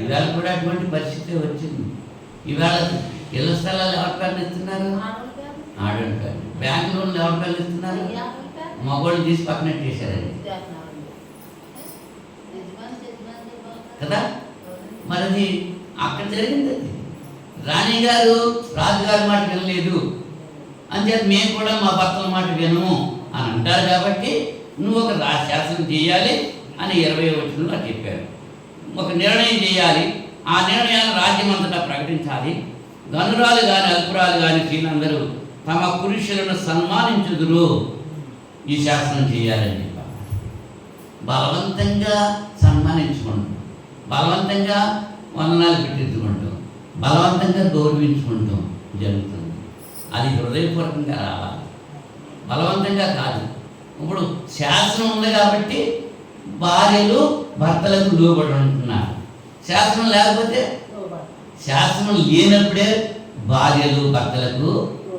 ఇవాళ కూడా అటువంటి పరిస్థితి వచ్చింది. ఇవాళ ఇళ్ల స్థలాలు ఎవరి పేర్లు ఇస్తున్నారు? ఆడవాళ్ళ పేర్లు. బ్యాంకు లోన్లు ఎవరి పేర్లు ఇస్తున్నారు? మగవాళ్ళు తీసి పక్కన చేశారండి కదా. మరి అది అక్కడ జరిగింది. అది రాణి గారు రాజుగారి మాట వినలేదు అంచేత మేము కూడా మా భర్తల మాట వినము అని అంటారు. కాబట్టి నువ్వు ఒక శాసనం చేయాలి అని 20వ వచనంలో చెప్పారు. ఒక నిర్ణయం చేయాలి, ఆ నిర్ణయాన్ని రాజ్యం అంతటా ప్రకటించాలి. గనురాలు కానీ అల్పురాలు కానీ స్త్రీలందరూ తమ పురుషులను సన్మానించుదురు, ఈ శాసనం చేయాలని చెప్పారు. బలవంతంగా సన్మానించుకుంటాం, బలవంతంగా వందనాలు పెట్టించుకుంటాం, బలవంతంగా గౌరవించుకుంటాం జరుగుతుంది. అది హృదయపూర్వకంగా రావాలి, బలవంతంగా కాదు. ఇప్పుడు శాసనం ఉంది కాబట్టి భార్యలు భర్తలకు లోబడి ఉంటున్నారు. శాసనం లేకపోతే, శాసనం లేనప్పుడే భార్యలు భర్తలకు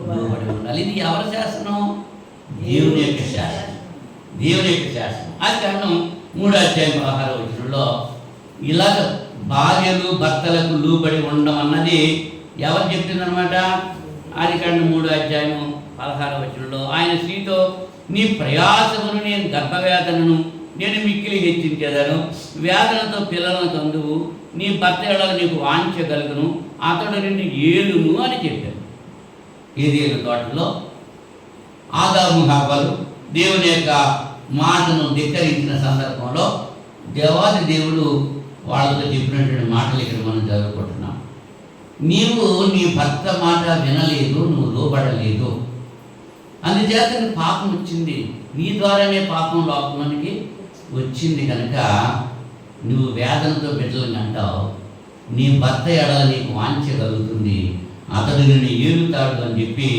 లోబడి ఉండాలి. ఇది ఎవరి శాసనం? దేవుని యొక్క శాసనం, దేవుని యొక్క శాసనం. అది కారణం 3:16 వచనంలో ఇలాగ భార్యలు భర్తలకు లోబడి ఉండడం అన్నది ఎవరు చెప్తుందనమాట? అది కారణం 3:16 వచనంలో ఆయన స్త్రీతో నీ ప్రయాసమును నేను గర్భవేదనను నేను మిక్కిలి హెచ్చించేదను, వేదనతో పిల్లలను కందువు, నీ భర్త ఎడల నీకు వాంఛగలుగును, అతడు నిన్ను ఏలును అని చెప్పారు. ఏదేలు తోటలో ఆదాము హవ్వలు దేవుని యొక్క మాటను ధిక్కరించిన సందర్భంలో దేవాది దేవుడు వాళ్ళతో చెప్పినటువంటి మాటలు ఇక్కడ మనం చదువుకుంటున్నాం. నీవు నీ భర్త మాట వినలేదు, నువ్వు లోబడలేదు, అందుచేత నీ పాపం వచ్చింది, నీ ద్వారానే పాపం లోకంలోనికి వచ్చింది. కనుక నువ్వు వేదనతో బిడ్డలను అంటావు, నీ భర్త ఎడల నీకు వాంఛగలుగుతుంది, అతడు నిన్ను ఏలుతాడు అని చెప్పి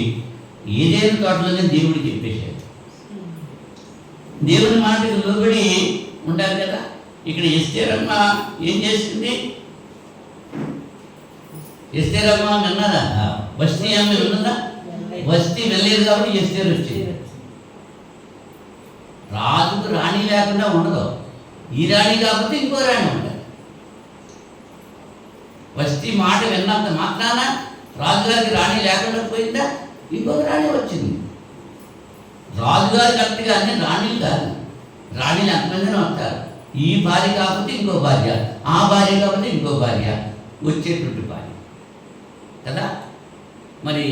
ఏదేను తోటలోనే దేవుడు చెప్పేశాడు. దేవుని మాటకు లోబడి ఉండాలి కదా. ఇక్కడ ఎస్తేరమ్మ ఏం చేసింది? ఎస్తేరమ్మ విన్నదా? వస్తీ అమ్మ విన్నదా? వస్తీ వెళ్ళలేదు కాబట్టి ఎస్తేరు వచ్చింది. రాజుకు రాణి లేకుండా ఉండదు, ఈ రాణి కాకపోతే ఇంకో రాణి ఉండదు. వస్తీ మాట విన్నంత మాత్రాన రాజుగారికి రాణి లేకుండా పోయిందా? ఇంకొక రాణి వచ్చింది. రాజుగారు కరెక్ట్గా అన్ని రాణిలు కాదు. రాణిలు ఎంతమందిని వస్తారు, ఈ భార్య కాకపోతే ఇంకో భార్య, ఆ భార్య కాకపోతే ఇంకో భార్య, వచ్చేటువంటి భార్య కదా. మరి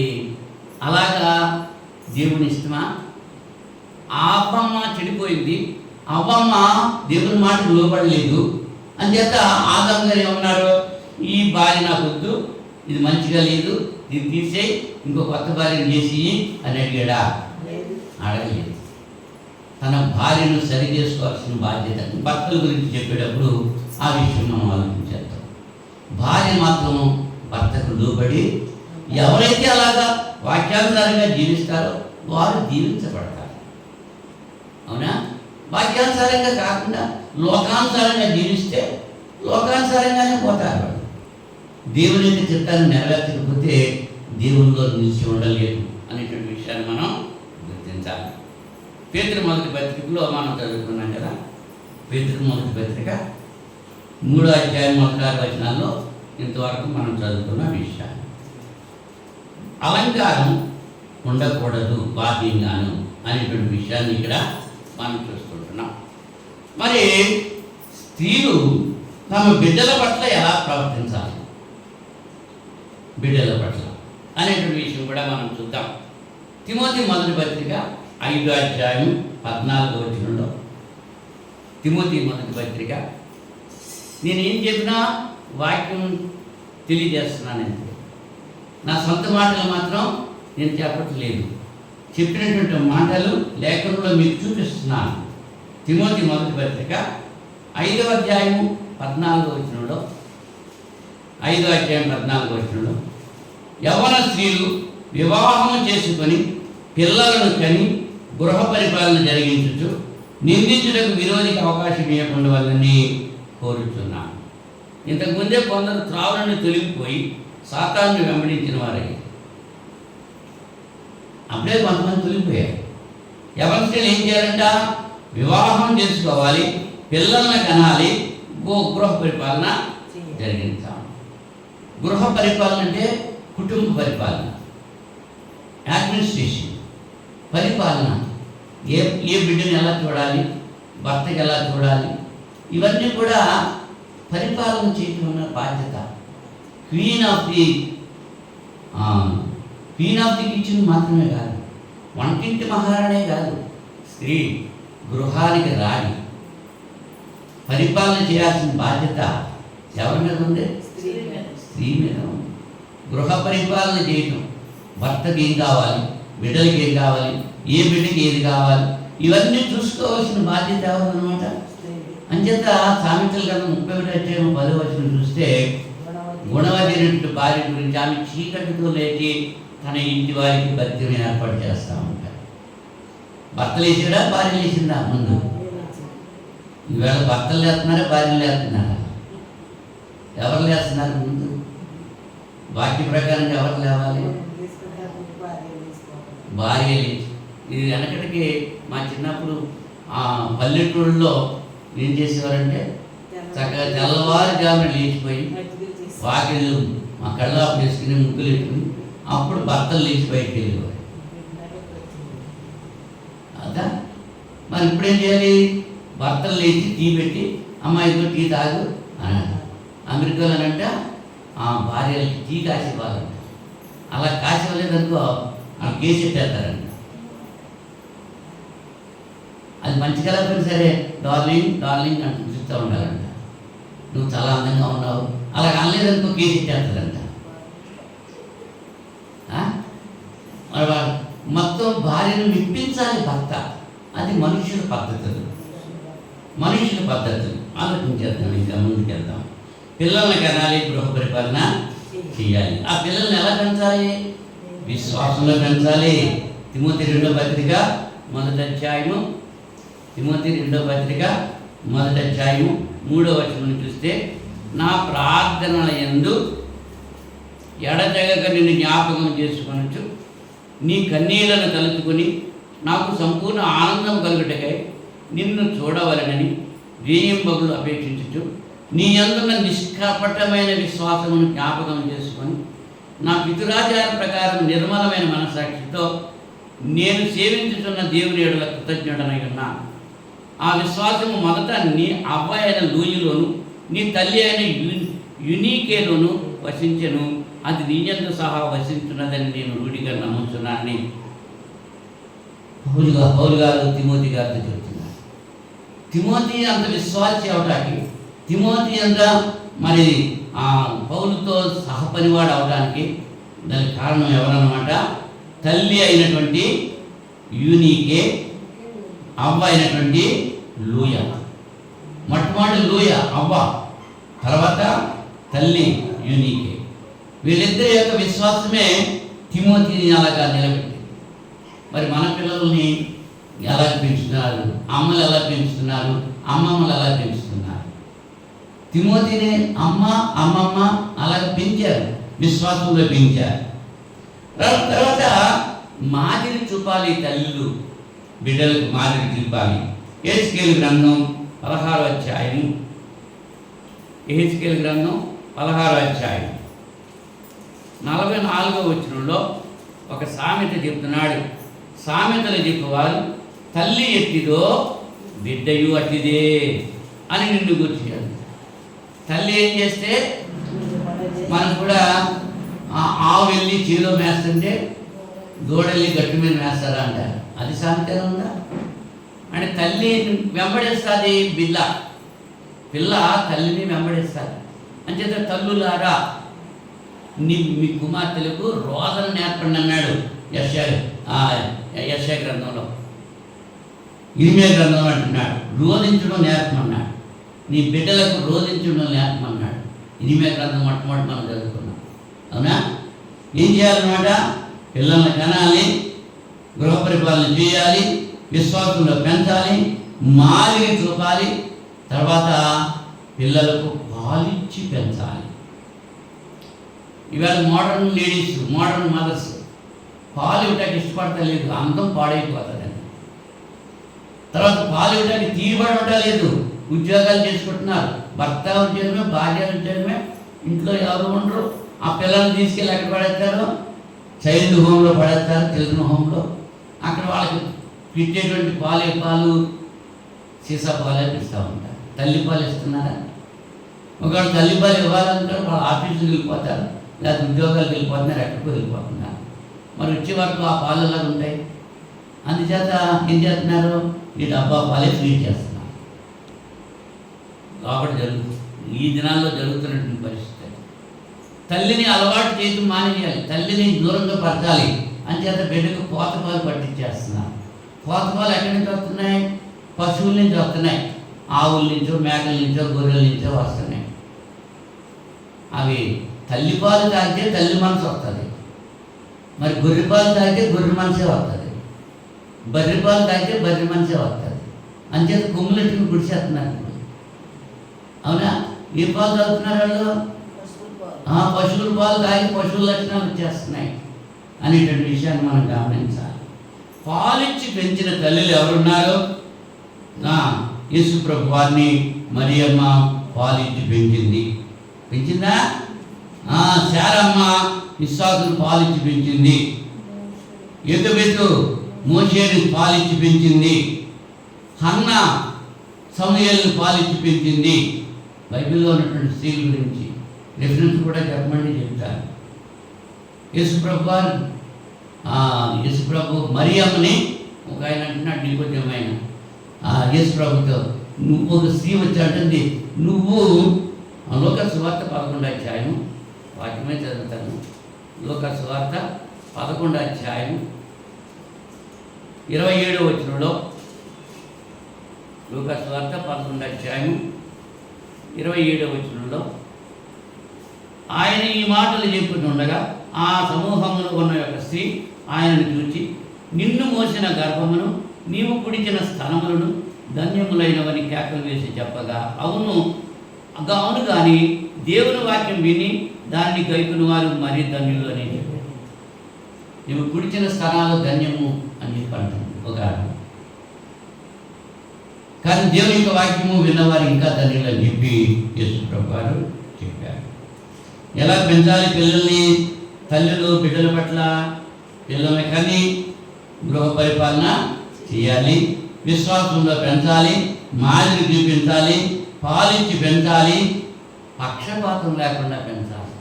అలాగా దేవుని ఇష్టమా? అవ్వమ్మ చెడిపోయింది, అవ్వమ్మ దేవుని మాటకు లోబడలేదు. అంచేత ఆదాము గారు ఏమన్నారు, ఈ భార్య నాకు వద్దు, ఇది మంచిగా లేదు, ఇది తీసేయి, ఇంకో కొత్త భార్యను చేసి అని అడిగాడా? అడగలేదు. తన భార్యను సరి చేసుకోవాల్సిన బాధ్యత. భర్తల గురించి చెప్పేటప్పుడు ఆ విషయం మనం ఆలోచించేద్దాం. భార్య మాత్రం భర్తకు లోబడి ఎవరైతే అలాగా వాక్యానుసారంగా జీవిస్తారో వారు దీవించబడతారు. అవునా? వాక్యానుసారంగా కాకుండా లోకానుసారంగా జీవిస్తే లోకానుసారంగానే పోతారు వాళ్ళు. దేవుని యొక్క చిత్తాన్ని నెరవేర్చకపోతే దేవునిలో నిలిచి ఉండలేదు అనేటువంటి విషయాన్ని మనం గుర్తించాలి. పేతురు మొదటి పత్రికలో మనం చదువుకున్నాం కదా. పేతురు మొదటి పత్రిక 3వ అధ్యాయం 1-6 వచనాల్లో ఇంతవరకు మనం చదువుకున్న విషయాలు. అలంకారం ఉండకూడదు బాధ్యంగాను అనేటువంటి విషయాన్ని ఇక్కడ మనం చూసుకుంటున్నాం. మరి స్త్రీలు తమ బిడ్డల పట్ల ఎలా ప్రవర్తించాలి, బిడ్డల పట్ల అనేటువంటి విషయం కూడా మనం చూద్దాం. తిమోతి మొదటి పత్రిక 5వ అధ్యాయం 14వ వచనంలో, తిమోతి మొదటి పత్రిక, నేనేం చెప్పినా వాక్యం తెలియజేస్తున్నానంటే, నా సొంత మాటలు మాత్రం నేను చెప్పట్లేదు, చెప్పినటువంటి మాటలు లేఖనంలో మీకు చూపిస్తున్నాను. తిమోతి మొదటి పత్రిక 5వ అధ్యాయం 14వ వచనంలో, 5వ అధ్యాయం 14వ వచనంలో, యవ్వన స్త్రీలు వివాహం చేసుకొని పిల్లలను కని గృహ పరిపాలన జరిగించుచు నిందించుటకు విరోధికి అవకాశం ఇవ్వకుండా వాళ్ళని కోరుచున్నాను. ఇంతకుముందే కొందరు త్రావులను తొలగిపోయి సాతాన్ని వెంబడించిన వారై, అప్పుడే కొంతమంది తొలగిపోయారు. యవ్వన స్త్రీలు ఏం చేయాలంట? వివాహం చేసుకోవాలి, పిల్లల్ని కనాలి, గృహ పరిపాలన జరిగించాలి. గృహ పరిపాలన అంటే కుటుంబ పరిపాలన, అడ్మినిస్ట్రేషన్, పరిపాలన. ఏ బిడ్డని ఎలా చూడాలి, భర్తకి ఎలా చూడాలి, ఇవన్నీ కూడా పరిపాలన చేయటం అన్న బాధ్యత. క్వీన్ ఆఫ్ ది కిచెన్ మాత్రమే కాదు, వంటింటి మహారాణే కాదు, స్త్రీ గృహానికి రాణి. పరిపాలన చేయాల్సిన బాధ్యత ఎవరి మీద ఉంది? స్త్రీ మీద ఉంది. గృహ పరిపాలన చేయటం, భర్తకి ఏం కావాలి, బిడ్డలకి ఏం కావాలి, ఏ బిడ్డకి ఏది కావాలి, ఇవన్నీ చూసుకోవాల్సిన బాధ్యత ఎవరన్నమాట. అంచేత సామెతల గ్రంథం 31వ అధ్యాయం 10వ వచనం చూస్తే, గుణవతినటువంటి భార్య గురించి, ఆమె చీకటితో లేచి తన ఇంటి వారికి భక్తిని ఏర్పాటు చేస్తూ ఉంటారు. భర్తలు వేసాడా, భార్య వేసిందా? ముందు ఈవేళ భర్తలు లేస్తున్నారా, భార్యలు లేస్తున్నారా? ఎవరు లేస్తున్నారు? ముందు వాక్య ప్రకారం ఎవరు లేవాలి? భార్య లేచి. ఇది వెనకటికి మా చిన్నప్పుడు పల్లెటూళ్ళలో ఏం చేసేవారంటే, చక్కగా తెల్లవారుజామున లేచిపోయి వాకిళ్ళు మా కళ్ళాపు వేసుకుని ముగ్గులు పెట్టుకుని అప్పుడు భర్తలు లేచి బయటకు వెళ్ళేవారు. అదా? మరి ఇప్పుడేం చేయాలి? భర్తలు లేచి టీ పెట్టి, అమ్మాయితో టీ తాగు అన్నాడు. అమెరికాలో అంటే భార్యలకి టీ కాసేవాళ్ళంట. అలా కాసేవాళ్ళేదనుకో వాళ్ళు కేసు పెట్టేస్తారంట. అది మంచిగా లేకపోయినా సరే డార్లింగ్ డార్లింగ్ అని చూస్తూ ఉండాలంట. నువ్వు చాలా అందంగా ఉన్నావు, అలా అనలేదనుకో కేసు పెట్టేస్తారంట. మొత్తం భార్యను మెప్పించాలి భర్త. అది మనుషుల పద్ధతులు, మనుషుల పద్ధతులు. ఆలోచించేద్దాం, ఇంకా ముందుకెళ్దాం. పిల్లల్ని కనాలి, గృహ పరిపాలన చేయాలి. ఆ పిల్లల్ని ఎలా పెంచాలి? విశ్వాసంలో పెంచాలి. తిమోతి 2వ పత్రిక 1వ అధ్యాయము, తిమోతి 2వ పత్రిక 1వ అధ్యాయము 3వ వచనం చూస్తే, నా ప్రార్థనల యందు ఎడతెగక నిన్ను జ్ఞాపకం చేసుకొనొచ్చు, నీ కన్నీళ్లను తలుచుకొని నాకు సంపూర్ణ ఆనందం కలుగుటకై నిన్ను చూడవలనని వేయింబగులు అపేక్షించు, నీ యందున్న నిష్కపటమైన విశ్వాసమును జ్ఞాపకం చేసుకొని నా పితురాచార ప్రకారం నిర్మలమైన మనసాక్షితో నేను సేవించుతున్న దేవుని ఎడల కృతజ్ఞుడనై ఉన్నాను. ఆ విశ్వాసము మొదట నీ అవ్వ అయిన లూయిలోను నీ తల్లి అయిన యునీకేలోను వసించెను. అది నీయందు సహా వసించున్నదని నేను రూఢిగా నమ్ముతున్నానని పౌలు గారు తిమోతి గారితో చెబుతున్నారు. తిమోతి అంత విశ్వాసి అవడానికి, తిమోతి అంత మరి పౌలుతో సహపనివాడు అవడానికి దానికి కారణం ఎవరన్నమాట? తల్లి అయినటువంటి యూనీకే, అవ్వ అయినటువంటి లూయ. మొట్టమొదటి లూయ అవ్వ, తర్వాత తల్లి యూనీకే. వీళ్ళిద్దరి యొక్క విశ్వాసమే తిమోతిని అలాగా నిలబెట్టింది. మరి మన పిల్లల్ని ఎలా పెంచుతున్నారు? అమ్మలు ఎలా పెంచుతున్నారు? అమ్మమ్మలు ఎలా పెంచుతున్నారు? తిమోతిని అమ్మమ్మ అలాగ పెంచారు, విశ్వాసంలో పెంచారు. తర్వాత మాదిరి చూపాలి. తల్లులు బిడ్డలకు మాదిరి చూపాలి. యెహెజ్కేలు గ్రంథం 16వ అధ్యాయం, యెహెజ్కేలు గ్రంథం 16వ అధ్యాయం 44వ వచనంలో ఒక సామెత చెప్తున్నాడు. సామెతలు చెప్పేవారు తల్లి ఎట్టిదో బిడ్డయు అట్టిదే అని నిన్ను గుర్తించారు. తల్లి ఏం చేస్తే మనం కూడా ఆవు వెళ్ళి చీలో మేస్తుంటే దూడెళ్ళి గట్టి మీద మేస్తారా అంటారు. అది సామెత ఉందా? అంటే తల్లి వెంబడిస్తుంది పిల్ల తల్లిని వెంబడిస్తారు. అంచేత తల్లులారా మీ కుమార్తెలకు రోదన నేర్పండి అన్నాడు యెషయా గ్రంథంలో. ఇర్మియా గ్రంథంలో అంటున్నాడు రోధించడం నేర్పమన్నాడు. నీ బిడ్డలకు రోధించడం నేర్పమన్నాడు. ఇర్మియా గ్రంథం మొట్టమొదటి మనం చదువుకున్నాం. అవునా? ఏం చేయాలన్నమాట? పిల్లల్ని కనాలి, గృహ పరిపాలన చేయాలి, విశ్వాసంలో పెంచాలి, మాదిరి చూపాలి, తర్వాత పిల్లలకు పాలిచ్చి పెంచాలి. ఇవాళ మోడర్న్ లేడీస్, మోడర్న్ మదర్స్ పాలు ఇవ్వటానికి ఇష్టపడతలేదు, అందం పాడైపోతుందండి. తర్వాత పాలు ఇవ్వడానికి తీరుబడి లేదు, ఉద్యోగాలు చేసుకుంటున్నారు. భర్త ఉద్యోగమే, భార్య ఉద్యోగమే, ఇంట్లో ఎవరు ఉండరు. ఆ పిల్లల్ని తీసుకెళ్ళి ఎక్కడ పడేస్తారు? చైల్డ్ హోమ్లో పడేస్తారు, చిల్డ్రన్ హోమ్లో. అక్కడ వాళ్ళకి పెట్టేటువంటి పాలు సీసా పాలు ఇస్తూ ఉంటారు. తల్లిపాలు ఇస్తున్నారా? ఒకవేళ తల్లిపాలు ఇవ్వాలంటారు, వాళ్ళ ఆఫీసుకి వెళ్ళిపోతారు, లేకపోతే ఉద్యోగాలకు వెళ్ళిపోతున్నారు, ఎక్కడికో వెళ్ళిపోతున్నారు. మరి వచ్చే వరకు ఆ పాలు ఎలాగ ఉంటాయి? అందుచేత ఏం చేస్తున్నారు? ఈ డబ్బా పాలే ఫీడ్ చేస్తున్నారు. కాబట్టి జరుగుతుంది, ఈ దినాల్లో జరుగుతున్నటువంటి పరిస్థితి. తల్లిని అలవాటు చేయడం మానేయాలి, తల్లిని దూరంగా పరచాలి. అంచేత బిడ్డకు పోతపాలు పట్టించేస్తున్నారు. పోతపాలు ఎక్కడి నుంచి వస్తున్నాయి? పశువుల నుంచి వస్తున్నాయి. ఆవుల నుంచో, మేకల నుంచో, గొర్రెల నుంచో వస్తున్నాయి. అవి తల్లిపాలు తాగితే తల్లి మనసు వస్తుంది, మరి గొర్రెపాలు తాగితే గొర్రె మనసే వస్తుంది, బర్రెపాలు తాగితే బర్రె మనసే వస్తుంది. అంచేత కొమ్ములెట్టుకుని గుడిసేస్తున్నారు. అవునా? ఏ పాలు తాగుతున్నారు వాళ్ళు? పశువుల పాలు తాగి పశువుల లక్షణాలు వచ్చేస్తున్నాయి అనేటువంటి విషయాన్ని మనం గమనించాలి. పాలిచ్చి పెంచిన తల్లులు ఎవరున్నారో? యేసు ప్రభు వారిని మరియమ్మ పాలిచ్చి పెంచిందా? శారమ్మ ఇస్సాకును పాలిచ్చి పెంచింది. ఎదుబెతు మోషేని పాలిచ్చి పెంచింది. హన్న సమూయేలును పాలిచ్చి పెంచింది. బైబిల్లో ఉన్నటువంటి స్త్రీల గురించి రెఫరెన్స్ కూడా చెప్పమని చెప్తారు. యేసుప్రభు మరియమ్మని ఒక ఆయన అంటున్నాడు, నికోదేమైన యేసుప్రభుతో, నువ్వు ఒక స్త్రీ వచ్చి అంటుంది, నువ్వు లోకాసు వార్త 11వ అధ్యాయం వాక్యమే చదువుతాను. లోకాసు వార్త 11వ అధ్యాయం 27వ వచనంలో, లోకాసు వార్త 11వ అధ్యాయం 27వ వచనంలో ఆయన ఈ మాటలు చెప్పుతుండగా ఆ సమూహంలో ఉన్న యొక్క స్త్రీ ఆయనను చూచి, నిన్ను మోసిన గర్భమును నీవు కుడిచిన స్థనములను ధన్యములైనవని కేకలు వేసి చెప్పగా, అవును కానీ దేవుని వాక్యం విని దానిని గైకుని వారు మరీ ధన్యులు అని చెప్పారు. నీవు కుడిచిన స్థనాలు ధన్యము అని చెప్పంటాను ఒక. కానీ దేవుని యొక్క వాక్యము విన్నవారు ఇంకా ధన్యులు అని చెప్పి యేసు ప్రభు వారు చెప్పారు. ఎలా పెంచాలి పిల్లల్ని? తల్లులు బిడ్డల పట్ల పిల్లల్ని కానీ గృహ పరిపాలన చేయాలి, విశ్వాసంలో పెంచాలి, మాదిరి చూపించాలి, పాలించి పెంచాలి, పక్షపాతం లేకుండా పెంచాలి.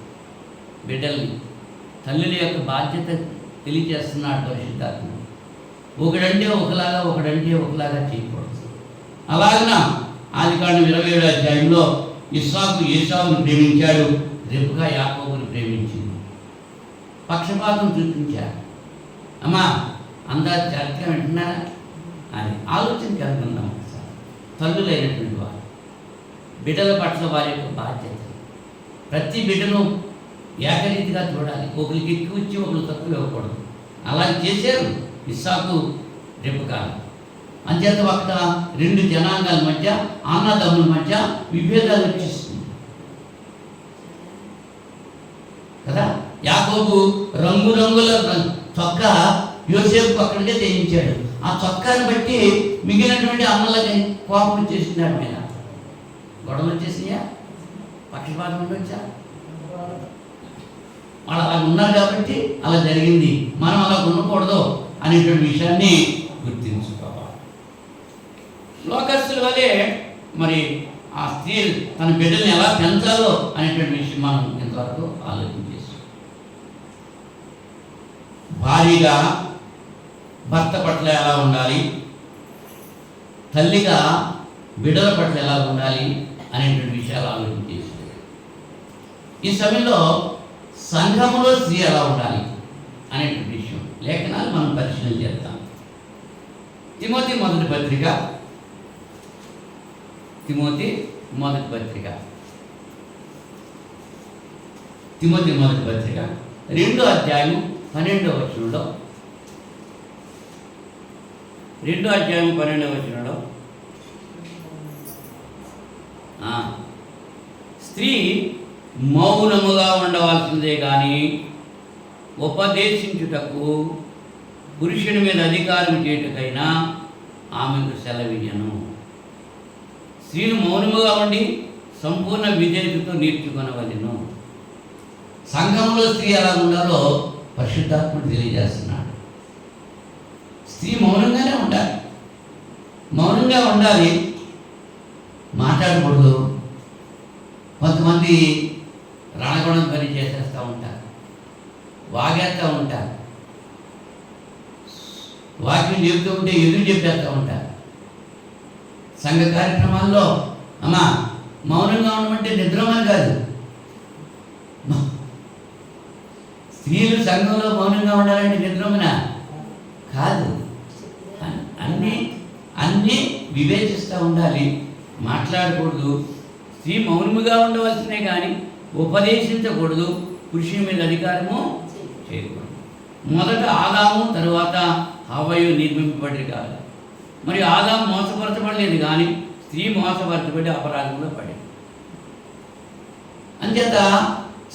బిడ్డల్ని తల్లుల యొక్క బాధ్యత తెలియజేస్తున్నాడు పరిశుద్ధాత్మ. ఒకడంటే ఒకలాగా ఒకడంటే ఒకలాగా చేయకూడదు. అలాగన ఆదికాండం 27వ అధ్యాయంలో ఇస్సాకు ఏశావును ప్రేమించాడు, రెబెకా యాకోబుని ప్రేమించింది. పక్షపాతం చూపించారు. అమ్మా అందరూ చర్చ వింటున్నారా అని ఆలోచన కలుగుతున్నాం. ఒకసారి తల్లులైనటువంటి వారు బిడ్డల పట్ల వారి యొక్క బాధ్యత, ప్రతి బిడ్డను ఏకరీతిగా చూడాలి. ఒకరికి ఎక్కువ ఇచ్చి ఒకరు తక్కువ ఇవ్వకూడదు. అలా చేశారు ఇస్సాకు రెబెకాలు. అంచేత ఒక రెండు జనాంగాల మధ్య, అన్నదమ్ముల మధ్య విభేదాలు వచ్చేస్తుంది కదా. యాకోబు రంగురంగుల చొక్కా యోసేపుకు అక్కడికే తెయించాడు. ఆ చొక్కాని బట్టి మిగిలినటువంటి అన్నలకి కోపం వచ్చేసింది, ఆడి మీద గొడవలు వచ్చేసినాయా, పక్షపాతం ఉండొచ్చా? వాళ్ళు అలా ఉన్నారు కాబట్టి అలా జరిగింది, మనం అలా ఉండకూడదు అనేటువంటి విషయాన్ని గుర్తించుకోవాలి. లోకస్తుల వలె మరి ఆ స్త్రీ తన బిడ్డల్ని ఎలా పెంచాలో అనేటువంటి విషయం మనం ఇంతవరకు ఆలోచన చేస్తాం. భార్యగా భర్త పట్ల ఎలా ఉండాలి, తల్లిగా బిడ్డల పట్ల ఎలా ఉండాలి అనేటువంటి విషయాలు ఆలోచన చేస్తాం. ఈ సమయంలో సంఘములో స్త్రీ ఎలా ఉండాలి అనేటువంటి విషయం లేఖనాలు మనం పరిశీలన చేద్దాం. తిమోతి మొదటి పత్రిక 2వ అధ్యాయం 12వ వచనంలో, 2వ అధ్యాయం 12వ వచనంలో స్త్రీ మౌనముగా ఉండవలసిందే కానీ ఉపదేశించుటకు పురుషుని మీద అధికారం చేయుటకైనా ఆమెకు సెలవియ్యను. స్త్రీలు మౌనముగా ఉండి సంపూర్ణ విధేయతతో నేర్చుకొనవలెను. సంఘంలో స్త్రీ ఎలా ఉండాలో పరిశుద్ధాత్ముడు తెలియజేస్తున్నాడు. స్త్రీ మౌనంగానే ఉండాలి, మౌనంగా ఉండాలి, మాట్లాడకూడదు. కొంతమంది రణగుణం పని చేసేస్తూ ఉంటారు, వాగేస్తూ ఉంటారు, వాక్యం చెబుతూ ఉంటే ఎదురు చెప్పేస్తూ ఉంటారు. సంఘ కార్యక్రమాల్లో అమ్మా మౌనంగా ఉండమంటే నిద్రమని కాదు, స్త్రీలు సంఘంలో మౌనంగా ఉండాలంటే నిద్రమన కాదు. అన్నీ వివేచిస్తూ ఉండాలి, మాట్లాడకూడదు. స్త్రీ మౌనముగా ఉండవలసినే కానీ ఉపదేశించకూడదు, పురుషుని మీద అధికారము చేయకూడదు. మొదట ఆదాము తరువాత హవ్వయు నిర్మింపబడి కాదు. మరి ఆదాము మోసపరచబడలేదు కానీ స్త్రీ మోసపరచబడి అపరాధంలో పడింది. అంచేత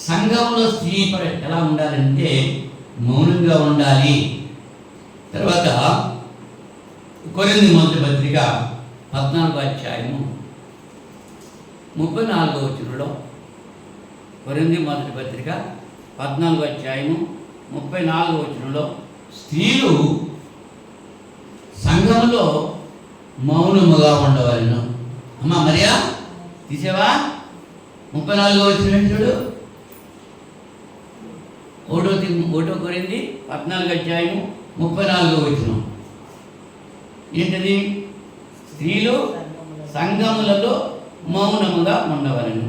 సంఘంలో స్త్రీ ఎలా ఉండాలంటే మౌనంగా ఉండాలి. తర్వాత కొరింథీ మొదటి పత్రిక 14వ అధ్యాయము 34వ వచనంలో, కొరింథీ మొదటి పత్రిక 14వ అధ్యాయము 34వ వచనంలో స్త్రీలు సంఘంలో మౌనముగా ఉండవలెను. అమ్మా మరియా తీసేవా 34వ వచనం చూడు. 1 కొరింథీ 14వ అధ్యాయము 34వ వచనం ఏంటది? స్త్రీలు సంఘములలో మౌనముగా ఉండవలెను,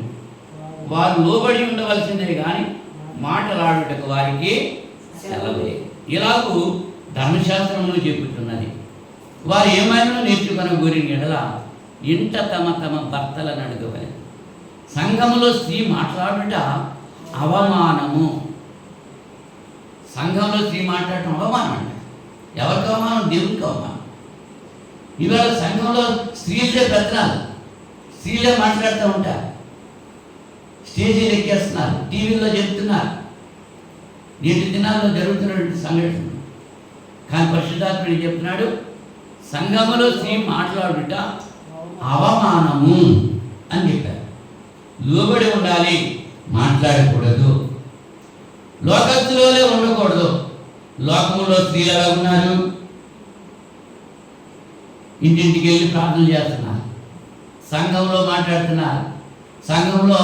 వారు లోబడి ఉండవలసిందే కానీ మాటలాడుటకు వారికి సెలవే. ఇలాగూ ధర్మశాస్త్రంలో చెబుతున్నది, వారు ఏమైనా నేర్చుకున్న గురిని ఎడల ఇంట తమ భర్తలను అడగవలెను. సంఘములో స్త్రీ మాట్లాడుట అవమానము. సంఘంలో స్త్రీ మాట్లాడటం అవమానం అంట. ఎవరికి అవమానం? దేవునికి అవమానం. ఇవాళ సంఘంలో స్త్రీలే పెత్తనాలు, స్త్రీలే మాట్లాడుతూ ఉంటారు, స్టేజీలు ఎక్కేస్తున్నారు, టీవీలో చెప్తున్నారు. నేటి దినాల్లో జరుగుతున్నటువంటి సంఘటన. కానీ పరిశుద్ధాత్ముడు చెప్తున్నాడు, సంఘములో స్త్రీ మాట్లాడుట అవమానము అని చెప్పారు. లోబడి ఉండాలి, మాట్లాడకూడదు, లోకస్తులోనే ఉండకూడదు. లోకంలో స్త్రీలు ఎలా ఉన్నారు? ఇంటింటికి వెళ్ళి ప్రార్థన చేస్తున్నారు, సంఘంలో మాట్లాడుతున్నారు, సంఘంలో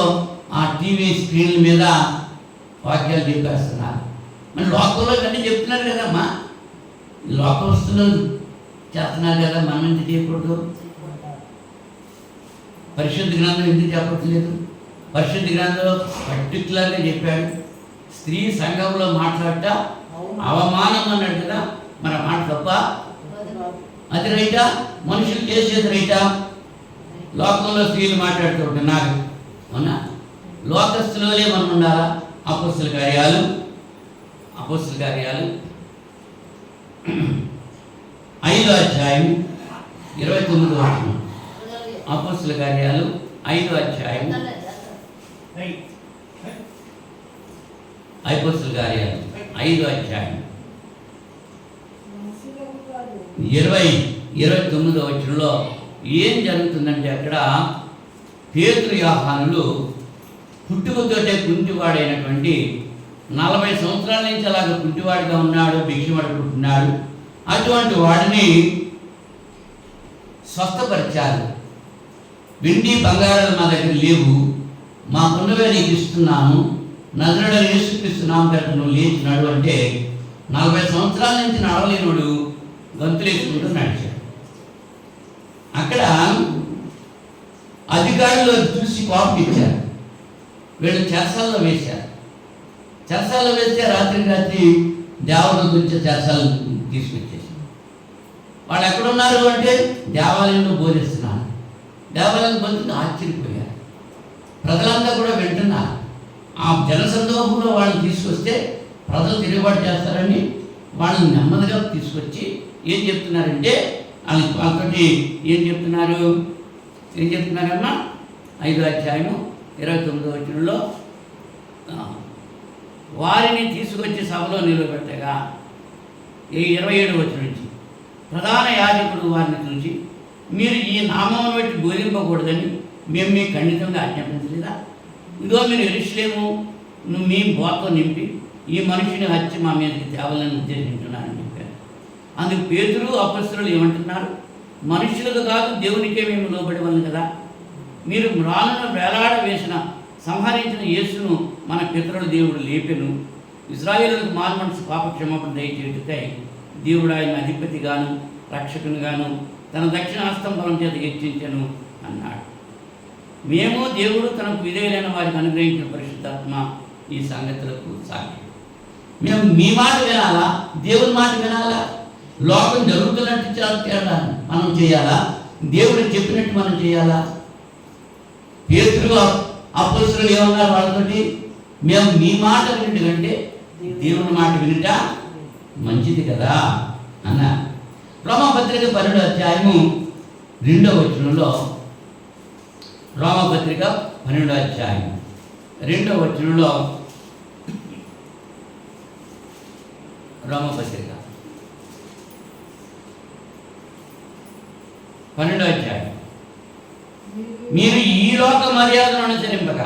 ఆ టీవీ స్క్రీన్ల మీద వాక్యాలు చెప్పేస్తున్నారు. మరి లోకంలో ఇవన్నీ చెప్తున్నారు కదమ్మా, లోకస్తులు చేస్తున్నారు కదా, మనం ఎందుకు చేయకూడదు? పరిశుద్ధ గ్రంథం ఎందుకు చెప్పట్లేదు? పరిశుద్ధ గ్రంథంలో పర్టికులర్గా చెప్పాడు, స్త్రీ సంఘంలో మాట్లాడట అవమానం అన్నాడు కదా. మన మాట తప్ప? అది రైటా? మనుషులు చేసేది రైటా? లోకంలో స్త్రీలు మాట్లాడుతూ ఉంటున్నారు, అవునా? లోకస్తులే మనం ఉండాలా? అపోస్తల కార్యాలు 5వ అధ్యాయం 29వ వచనం. అపోస్తల కార్యాలు 5వ అధ్యాయం, అపోస్తల కార్యాలు 5వ అధ్యాయం 29వ వచనంలో ఏం జరుగుతుందంటే, అక్కడ పేతురు యోహానులు పుట్టుకతోటే కుంటివాడైనటువంటి 40 సంవత్సరాల నుంచి అలాగ కుంటివాడిగా ఉన్నాడు, భిక్షమడుకుంటున్నాడు. అటువంటి వాడిని స్వస్థపరిచారు. వెండి బంగారాలు మా దగ్గర లేవు, మాకున్నవే నీకు ఇస్తున్నాను, నజరేయుడైన యేసుక్రీస్తు నామమున నువ్వు లేచినాడు అంటే 40 సంవత్సరాల నుంచి నడవలేనుడు గంతులేసుకుంటూ నడిచాడు. అక్కడ అధికారులు చూసి కోపం ఇచ్చారు, వీళ్ళు చెరసాల్లో వేశారు. చెరసాల్లో వేస్తే రాత్రి దేవాలయం గురించి చెరసాలు తీసుకొచ్చేసి వాళ్ళు ఎక్కడున్నారు అంటే దేవాలయంలో బోధిస్తున్నారు. దేవాలయం బోధించి ఆశ్చర్యపోయారు. ప్రజలంతా కూడా వింటున్నారు. ఆ జనసందోహంలో వాళ్ళని తీసుకొస్తే ప్రజలు తిరుగుబాటు చేస్తారని వాళ్ళని నెమ్మదిగా తీసుకొచ్చి ఏం చెప్తున్నారంటే, వాళ్ళతోటి ఏం చెప్తున్నారమ్మా? 5వ అధ్యాయము 29వ వచనంలో, వారిని తీసుకొచ్చి సభలో నిలబెట్టగా, 27వ వచనం నుంచి, ప్రధాన యాజకుడు వారిని చూసి, మీరు ఈ నామమును బట్టి బోధింపకూడదని మేము మీకు ఖండితంగా ఆజ్ఞాపించలేదా? ఇదిగో మీరు యెరూషలేము మీ బోతో నింపి ఈ మనిషిని హత్య మా మీదకి తేవాలని ఉద్దేశించున్నారని చెప్పారు. అందుకు పేతురు అపొస్తలులు ఏమంటున్నారు? మనుషులకు కాదు దేవునికే మేము లోబడి ఉన్నాం కదా. మీరు రాళ్ళను వేలాడ వేసిన సంహరించిన యేసును మన పితరుల దేవుడు లేపెను. ఇశ్రాయేలులకు మారుమనసు పాపక్షమాపణ దయచేయుటకై దేవుడు ఆయన అధిపతిగాను రక్షకునిగాను తన దక్షిణాస్తం బలం చేత హెచ్చించెను అన్నాడు. మేము దేవుడు తనకు విధేయులైన వారికి అనుగ్రహించిన పరిశుద్ధాత్మ ఈ సంగతులకు సాక్షి. మేము మీ మాట వినాలా? దేవుని మాట వినాలా? లోకం జరుగుతున్నట్టు మనం చేయాలా? దేవుడు చెప్పినట్టు మనం చేయాలా? పేతురు అపొస్తలులు ఏమన్నారు వాళ్ళతోటి? మేము మీ మాట వినట కంటే దేవుని మాట వినుట మంచిది కదా అన్న. రోమపత్రిక 12వ అధ్యాయము 2వ వచనంలో, రోమపత్రిక 12వ అధ్యాయం 2వ వచనంలో, రోమపత్రిక 12వ అధ్యాయం, మీరు ఈ లోక మర్యాదను అనుసరింపక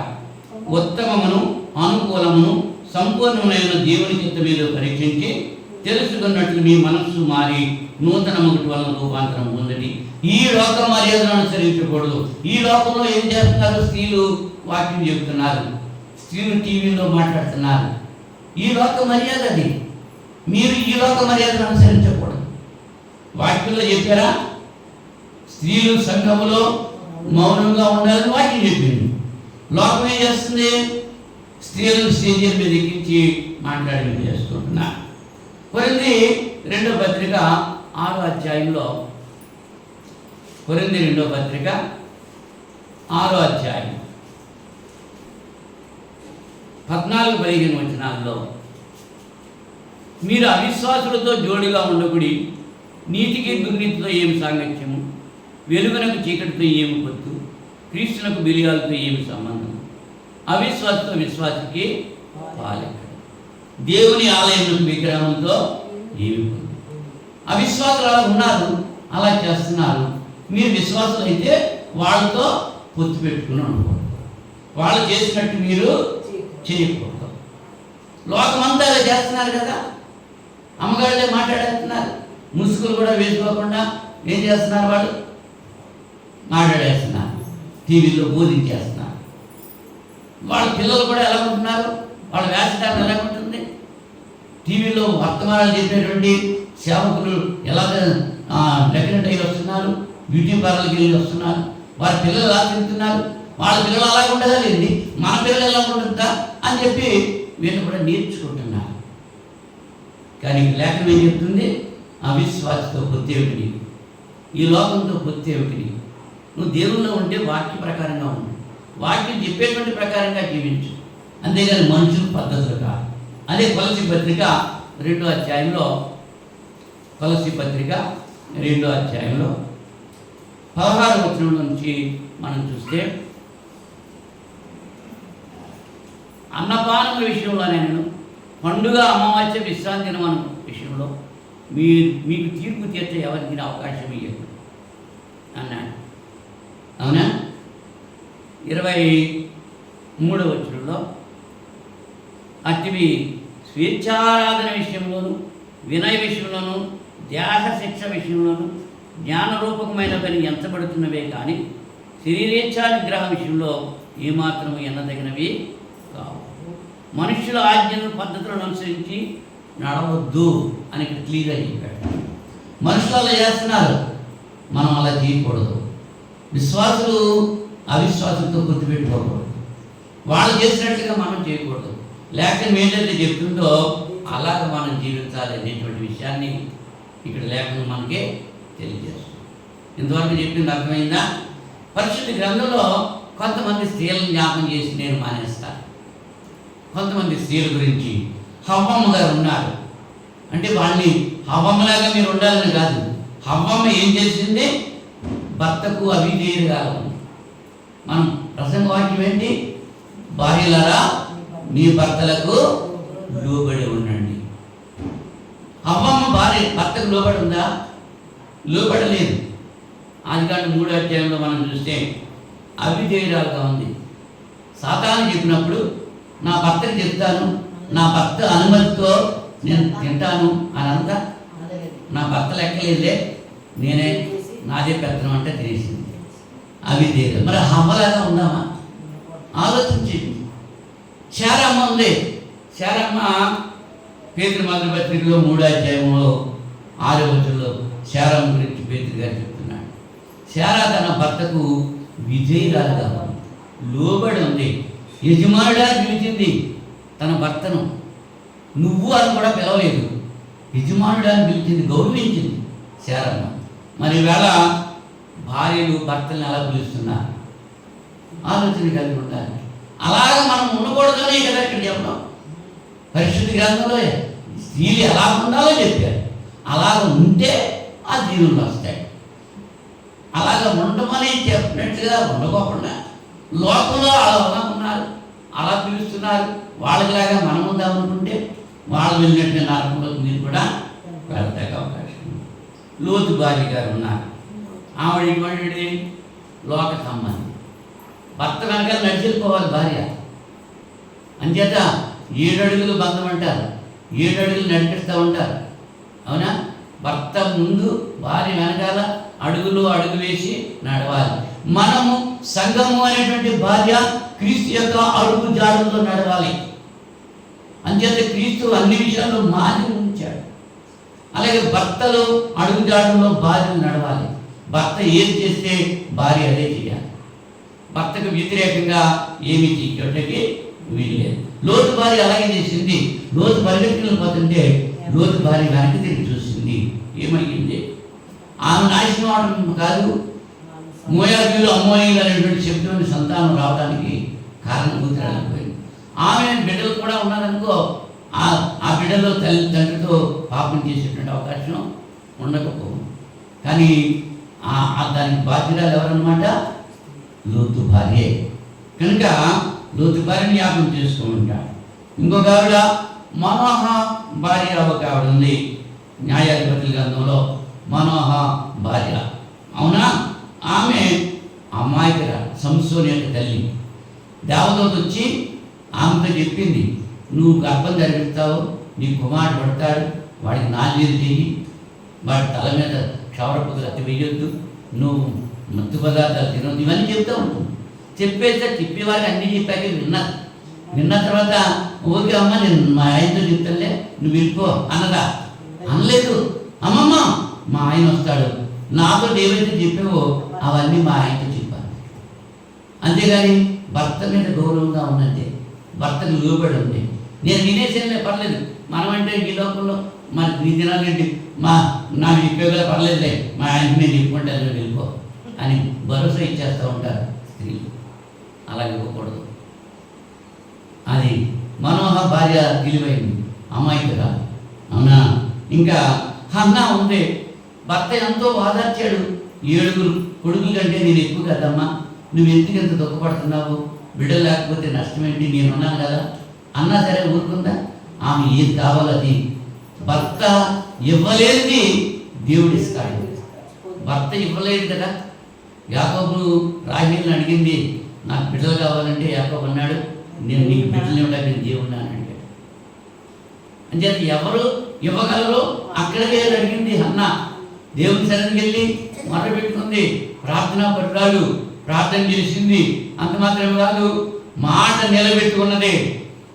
ఉత్తమమును అనుకూలమును సంపూర్ణమైన దేవుని చిత్త మీద పరీక్షించి తెలుసుకున్నట్లు మీ మనస్సు మారి నూతన ఒకటి వలన రూపాంతరం పొందండి. ఈ లోక మర్యాదను అనుసరించకూడదు. ఈ లోకంలో ఏం చేస్తున్నారు? స్త్రీలు వాక్యం చెబుతున్నారు, స్త్రీలు టీవీలో మాట్లాడుతున్నారు. ఈ లోక మర్యాద అది. మీరు ఈ లోక మర్యాదను అనుసరించకూడదు. వాక్యంలో చెప్పారా? స్త్రీలు సంఘములో మౌనంగా ఉండాలని వాక్యం చెప్పింది. లోకం ఏం చేస్తుంది? స్త్రీలను స్టేజీల మీద ఎక్కించి మాట్లాడి చేసుకుంటున్నారు. కొరింథీ 2వ పత్రిక 6వ అధ్యాయంలో, కొరింథీ 2వ పత్రిక 6వ అధ్యాయం 14-15 వచనాల్లో, మీరు అవిశ్వాసులతో జోడిగా ఉండకుడి, నీతికి దుర్నీతితో ఏమి సాంగత్యము, వెలుగునకు చీకటితో ఏమి పొత్తు, క్రీస్తునకు బిలియాలతో ఏమి సంబంధం, అవిశ్వాసతో విశ్వాసకి పాలెక్క, దేవుని ఆలయంలో విగ్రహంతో ఏమి పొత్తు. అవిశ్వాసులు అలా ఉన్నారు, అలా చేస్తున్నారు. మీరు విశ్వాసులు అయితే వాళ్ళతో పొత్తు పెట్టుకుని ఉండకూడదు. వాళ్ళు చేసినట్టు మీరు చేయకూడదు. లోకమంతా అలా చేస్తున్నారు కదా. అమ్మగాళ్ళే మాట్లాడేస్తున్నారు, ముసుగులు కూడా వేసుకోకుండా ఏం చేస్తున్నారు? వాళ్ళు మాట్లాడేస్తున్నారు, టీవీలో బోధించేస్తున్నారు. వాళ్ళ పిల్లలు కూడా ఎలా ఉంటున్నారు? వాళ్ళ వేషధారణ ఎలా ఉంటుంది? టీవీలో వర్తమానాలు చెప్పేటువంటి సేవకులు ఎలాగ డెఫినెట్ అయ్యి వస్తున్నారు, బ్యూటీ పార్లర్కి వెళ్ళి వస్తున్నారు. వారి పిల్లలు ఎలా తింటున్నారు? వాళ్ళ పిల్లలు అలాగే ఉండదా లేండి, మన పిల్లలు ఎలా ఉంటుందా అని చెప్పి వీళ్ళు కూడా నేర్చుకుంటున్నారు. కానీ లేఖనం ఏం చెప్తుంది? అవిశ్వాసతో పొత్తేవికి, ఈ లోకంతో పొత్తేవికి. నువ్వు దేవుల్లో ఉంటే వాక్య ప్రకారంగా ఉండు, వాక్యం చెప్పేటువంటి ప్రకారంగా జీవించు, అంతేగాని మనుషుల పద్ధతులు కాదు. అదే కొలసీ పత్రిక 2వ అధ్యాయంలో, కొలసీ పత్రిక 2వ అధ్యాయంలో 16వ వచనం నుంచి మనం చూస్తే, అన్నపానముల విషయంలో నేను పండుగ, అమావాస్య, విశ్రాంతి దినం విషయంలో మీకు తీర్పు తీర్చే ఎవరికి అవకాశం ఇవ్వదు అన్నాడు. అవునా? 23వ వచనంలో, అట్టివి స్వేచ్ఛారాధన విషయంలోను, వినయ విషయంలోను, దేహ శిక్ష విషయంలోను జ్ఞానరూపకమైన పని ఎంచబడుతున్నవే కానీ శరీరేచ్ఛా నిగ్రహ విషయంలో ఏమాత్రము ఎన్నదగినవి కావు. మనుష్యుల ఆజ్ఞను, పద్ధతులను అనుసరించి నడవద్దు అని ఇక్కడ క్లియర్గా చెప్పాడు. మనుషులు అలా చేస్తున్నారు, మనం అలా చేయకూడదు. విశ్వాసులు అవిశ్వాసులతో గుర్తుపెట్టుకోకూడదు, వాళ్ళు చేసినట్లుగా మనం చేయకూడదు. లేఖనం ఏదైతే చెప్తుందో అలాగ మనం జీవించాలి అనేటువంటి విషయాన్ని ఇక్కడ లేఖనం మనకే తెలియజేస్తుంది. ఇంతవరకు చెప్పింది అర్థమైందా? పరిశుద్ధ గ్రంథంలో కొంతమంది స్త్రీలను జ్ఞాపకం చేసి నేను మానేస్తాను. కొంతమంది స్త్రీల గురించి హవ్వమ్మ గారు ఉన్నారు అంటే వాళ్ళని హవ్వమ్మలాగా మీరు ఉండాలని కాదు. హవ్వమ్మ ఏం చేసింది? భర్తకు అవిధేయులుగా ఉంది. మనం ప్రసంగ వాక్యం ఏంటి? భార్యలారా మీ భర్తలకు లోబడి ఉండండి. హవ్వమ్మ భర్తకు లోబడి ఉందా? లోబడలేదు. ఆదికాండం 3వ అధ్యాయంలో మనం చూస్తే అవిధేయురాలుగా ఉంది. సాతాను చెప్పినప్పుడు నా భర్తకి చెప్తాను, నా భర్త అనుమతితో నేను తింటాను అని అంతా, నా భర్త లెక్కలేదే, నేనే నాదే పెత్తనం అంటే తినేసింది. అవిధేయులు. మరి హవ్వలాగా ఉందామా? ఆలోచించండి. శారమ్మ ఉంది. శారమ్మ పేతురు మొదటి పత్రికలో 3వ అధ్యాయంలో 6వ వచనంలో శారమ్మ గురించి పేతురు గారు చెప్తున్నాడు. శారా తన భర్తకు విధేయురాలుగా ఉంది, లోబడి ఉంది. యజమానుడా పిలిచింది తన భర్తను, నువ్వు అని కూడా పిలవలేదు, యజమానుడా అని పిలిచింది, గౌరవించింది శారమ్మ. మరి ఈవేళ భార్యలు భర్తలను ఎలా పిలుస్తున్నారు? ఆలోచన కలిగి ఉండాలి. అలాగ మనం ఉండకూడదనే కదా ఇక్కడ చెప్పడం. పరిశుద్ధ గ్రంథంలో స్త్రీలు ఎలా ఉండాలో చెప్పారు. అలాగ ఉంటే ఆ దీవులు వస్తాయి. అలాగ ఉండమని చెప్పినట్టుగా ఉండకోకుండా లోకంలో అలా ఉన్నారు, అలా పిలుస్తున్నారు. వాళ్ళకిలాగా మనం ఉందామనుకుంటే వాళ్ళు వెళ్ళినట్టు నరకంలోకి మీరు కూడా వెళ్తాక అవకాశం ఉంది. లోతు భార్య గారు ఉన్నారు. ఆవిడ ఇటువంటి లోక సంబంధం. భర్త వెనకాల నడిచిపోవాలి భార్య. అంచేత 7 అడుగులు బంధం అంటారు, 7 అడుగులు నడిపిస్తూ ఉంటారు. అవునా? భర్త ముందు భార్య వెనకాల అడుగులు వేసి నడవాలి. మనము సంఘము అనేటువంటి భార్య క్రీస్తు యొక్క అడుగు జాడుల్లో నడవాలి. అంచేత క్రీస్తు అన్ని విషయాల్లో మాదిరి ఉంచాడు. అలాగే భర్తలు అడుగు జాడుల్లో భార్యలు నడవాలి. భర్త ఏం చేస్తే భార్య అదే చేయాలి. భర్తకు వ్యతిరేకంగా ఏమి చేయడానికి వీల్లేదు. లోతు భార్య అలాగే చేసింది. లోతు పరిగెత్తులు పోతుంటే లోతు భార్య వెనక్కి తిరిగి చూసింది. ఏమయ్యింది? ఆమె నాశనం అవడం కాదు, మోయాబీయులు అమ్మోనీయులు అనేటువంటి శబ్దం సంతానం రావడానికి కారణభూతురాలిపోయింది. ఆమె బిడ్డలు కూడా ఉన్నారనుకో, ఆ బిడ్డలో తండ్రితో పాపం చేసేటువంటి అవకాశం ఉండకపోవు. కానీ దానికి బాధ్యురాలు ఎవరన్నమాట? లోతు భార్యే. కనుక లోతు భార్యని జ్ఞాపకం చేసుకుంటాడు. ఇంకొక ఆవిడ మనోహ భార్య ఒక ఆవిడ ఉంది. న్యాయాధిపతుల గ్రంథంలో మనోహ భార్య. అవునా? ఆమె అమాయకురాలు, సంసోని యొక్క తల్లి. దేవదూత వచ్చి ఆమెతో చెప్పింది, నువ్వు గర్భం ధరిస్తావు, నీ కుమారుడు పడతాడు, వాడికి నాలుగు చెయ్యి, వాడి తల మీద క్షవరపుతులు అతి వేయొద్దు, నువ్వు మత్తు పదార్థాలు తినొద్దు, ఇవన్నీ చెప్తూ ఉంటుంది. చెప్పేస్తే చెప్పేవారికి అన్నీ చెప్పాక విన్న తర్వాత ఓకే అమ్మ నేను మా ఆయనతో చెప్తానులే నువ్వు వెళ్ళిపో అన్నదా? అనలేదు. అమ్మమ్మ మా ఆయన వస్తాడు, నాతో ఏవైతే చెప్పావో అవన్నీ మా ఆయనతో చెప్పాను. అంతేగాని భర్త మీద గౌరవంగా ఉన్నట్టే, భర్తకు లోబడి ఉంది. నేను వినేసేనే పర్లేదు, మనమంటే ఈ లోకంలో మనకి నీ తినాలంటే నాకు చెప్పేగా పర్లేదులే, మా ఆయనకి నేను చెప్పుకుంటాను వెళ్ళిపో అని భరోసా ఇచ్చేస్తూ ఉంటారు స్త్రీలు. అలాగే ఇవ్వకూడదు. అది మనోహ భార్య తెలివైంది, అమ్మాయి కదా, అవునా? ఇంకా హన్నా ఉంది, భర్త ఎంతో ఓదార్చాడు. 7 కొడుకుల కంటే నేను ఎక్కువ కదమ్మా, నువ్వు ఎందుకు ఎంత దుఃఖపడుతున్నావు, బిడ్డలు లేకపోతే నష్టమేంటి, నేనున్నాను కదా అన్నా సరే ఊరుకుందా? ఆమె ఏది కావాలో అది భర్త ఇవ్వలేనిది దేవుడు ఇస్తాడు. భర్త ఇవ్వలేదు కదా. యాకోబు రాహేలుని అడిగింది, నాకు బిడ్డలు కావాలంటే యాకోబు అన్నాడు, నేను నీకు బిడ్డలు ఇవ్వడానికి నేను దేవుడిని అని అడిగాడు. అంచేత ఎవరు ఇవ్వగలరో అక్కడికే అడిగింది హన్నా. దేవుని సన్నిధికి వెళ్ళి మొరపెట్టుకుంది, ప్రార్థనా పరురాలు, ప్రార్థన చేసింది. అంత మాత్రమే కాదు, మాట నిలబెట్టుకున్నదే.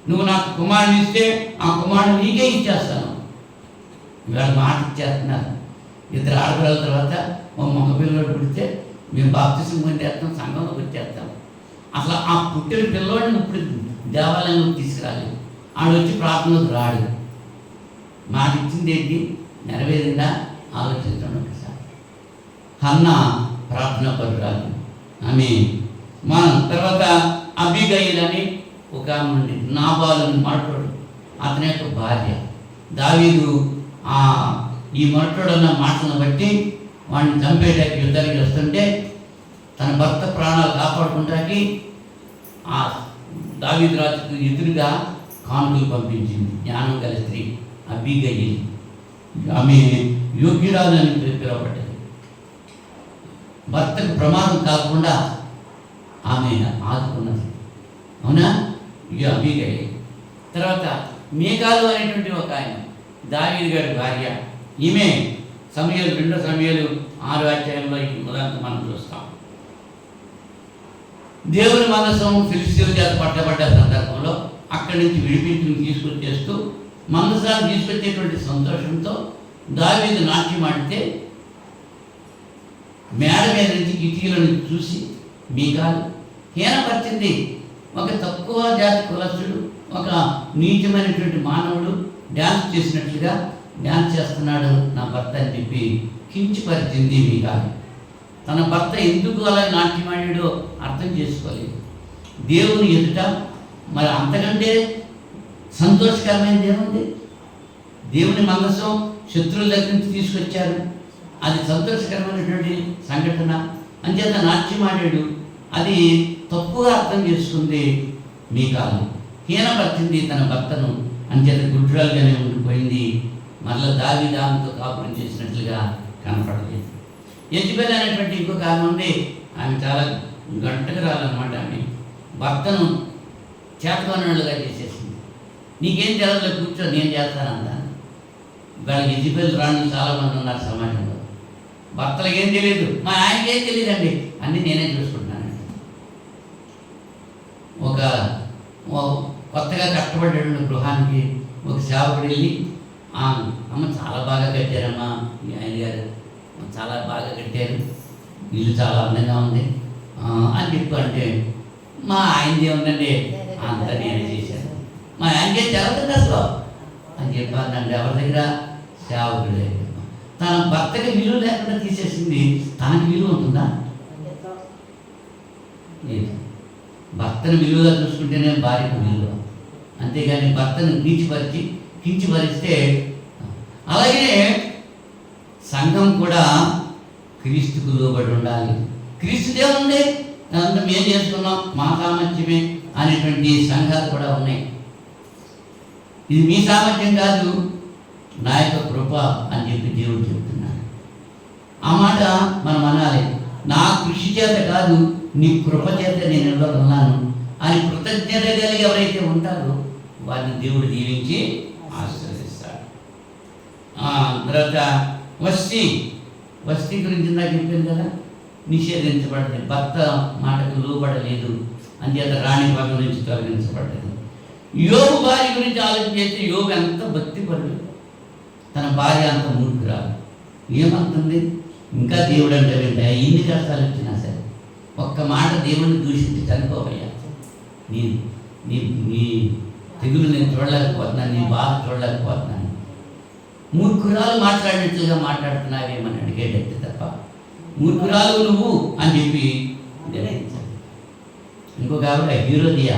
నువ్వు నాకు కుమారుని ఇస్తే ఆ కుమారుడు నీకే ఇచ్చేస్తాను. ఇవాళ మాట ఇచ్చేస్తున్నారు. 2 ఆడపిల్లల తర్వాత ఒక మగ పిల్లవాడు పుడితే మేము బాప్తిసం పొందేస్తాం, సంఘంలో వచ్చేస్తాం. అసలు ఆ పుట్టిన పిల్లవాడిని ఇప్పుడు దేవాలయంలోకి తీసుకురాలి. ఆడొచ్చి ప్రార్థనలోకి రాడు. మాట ఇచ్చింది ఏంటి, నెరవేరిందా ఆలోచించండి ఒకసారి. హన్నా ప్రార్థన పరురాలు ఆమె. మన తర్వాత అబీగయిల్ అని ఒక ఆమె ఉండి, నాబాలుని మొరటోడు, అతని యొక్క భార్య. దావీదు ఈ మొరటోడు అన్న మాటలను బట్టి వాడిని చంపేటానికి యుద్ధానికి వస్తుంటే తన భర్త ప్రాణాలు కాపాడుకుంటానికి ఆ దావీదు రాజుకు ఎదురుగా కానుకలు పంపించింది. జ్ఞానం గల స్త్రీ అబీగయిల్. ఆమె యోగ్యురాలు అని పిలువబడ్డది. భర్తకు ప్రమాదం కాకుండా ఆమె ఆదుకున్నది, అవునా? ఇక అబీగయిల్. తర్వాత మీకాలు అనేటువంటి ఒక ఆయన, దావీదు గారి భార్య. ఈమె సమయాలు 2 సమయాలు 6 అధ్యాయంలో ఈ ఉదాంత మనం చూస్తాం. దేవుని మందసం ఫిలిష్తీయుల చేత పట్టబడ్డ సందర్భంలో అక్కడి నుంచి విడిపించి తీసుకొచ్చేస్తూ మందసాన్ని తీసుకొచ్చేటువంటి సంతోషంతో దావీదు నాట్యం ఆడితే మేడ మీద నుంచి కిటికీలను చూసి మీకాలు హీనపరిచింది. ఒక తక్కువ జాతి కులస్తుడు, ఒక నీచమైనటువంటి మానవుడు డ్యాన్స్ చేసినట్లుగా డ్యాన్స్ చేస్తున్నాడు నా భర్త అని చెప్పి కించపరిచింది మీకాలు. తన భర్త ఎందుకు అలా నాట్యమాడాడో అర్థం చేసుకోలేదు. దేవుని ఎదుట మరి అంతకంటే సంతోషకరమైనది ఏముంది? దేవుని మందసం శత్రువుల దగ్గర నుంచి తీసుకొచ్చారు, అది సంతోషకరమైనటువంటి సంఘటన. అంచేత నాట్యమాడాడు. అది తప్పుగా అర్థం చేసుకుంది మీకాలు, హీనపరిచింది తన భర్తను. అంచేత గుడ్రాలుగానే ఉండిపోయింది. మళ్ళీ దావీదు ఆమెతో కాపురం చేసినట్లుగా కనపడలేదు. యెజబెల్ అనేటువంటి ఇంకొక ఆమె ఉంది. ఆమె చాలా గంటకురాలన్నమాట. ఆమె భర్తను చేతకొనలుగా చేసేసింది. నీకేం తెలియదు, కూర్చో నేను చేస్తానంటాను. ఇవాళ యెజబెల్ రాణులు చాలామంది ఉన్నారు సమాజంలో. భర్తలకు ఏం తెలియదు, మా ఆయనకి ఏం తెలియదండి, అన్నీ నేనే చూసుకుంటున్నానండి. ఒక కొత్తగా కట్టబడ్డ గృహానికి ఒక సేవకుడు వెళ్ళి, అమ్మ చాలా బాగా కట్టారమ్మా మీ ఆయన గారు, చాలా బాగా కట్టారు, ఇల్లు చాలా అందంగా ఉంది అని చెప్పు. అంటే మా ఆయనది ఏముందండి, అంతా నేనే చేశాను, మా ఆయనకే జరుగుతుంది అసలు అని చెప్పానండి. ఎవరి దగ్గర? సేవకుడి దగ్గర. తన భర్తకి విలువ లేకుండా తీసేసింది, తనకి విలువ ఉంటుందా? లేదు. భర్తను విలువగా చూసుకుంటేనే భార్యకు విలువ, అంతేగాని భర్తను కించిపరిస్తే. అలాగే సంఘం కూడా క్రీస్తుకు లోబడి ఉండాలి. క్రీస్తు దేవుంది, అదంతా మేము చేసుకున్నాం, మా సామర్థ్యమే అనేటువంటి సంఘాలు కూడా ఉన్నాయి. ఇది మీ సామర్థ్యం కాదు, నా యొక్క కృప అని చెప్పి దేవుడు చెప్తున్నాడు. ఆ మాట మనం అనాలి. నా కృషి చేత కాదు, నీ కృప చేత నేను ఎవరో ఉన్నాను అని కృతజ్ఞత కలిగి ఎవరైతే ఉంటారో వారిని దేవుడు దీవించి ఆశీర్వదిస్తాడు. తర్వాత వస్తి వస్తీ గురించి నాకు చెప్పింది కదా, నిషేధించబడ్డది, భర్త మాటకు లోబడలేదు, అంచేత రాణి భాగం నుంచి తొలగించబడ్డది. యోగు భార్య గురించి ఆలోచన చేస్తే యోగు ఎంత భక్తిపరుడు, తన భార్య అంత మూర్ఖురాలు. ఏమంటుంది? ఇంకా దేవుడు అంటే వింటా, ఎన్ని కష్టాలు వచ్చినా సరే ఒక్క మాట దేవుడిని దూషించి చనిపోవయ్యా, నీ నీ నీ తెగులు నేను చూడలేకపోతున్నాను, నీ బాధ చూడలేకపోతున్నాను. మూర్ఖురాలు మాట్లాడినట్లుగా మాట్లాడుతున్నావేమని అడిగేటట్టు తప్ప మూర్ఖురాలు నువ్వు అని చెప్పి నిర్ణయించాడు. ఇంకొక ఆవిడ హీరోదియా,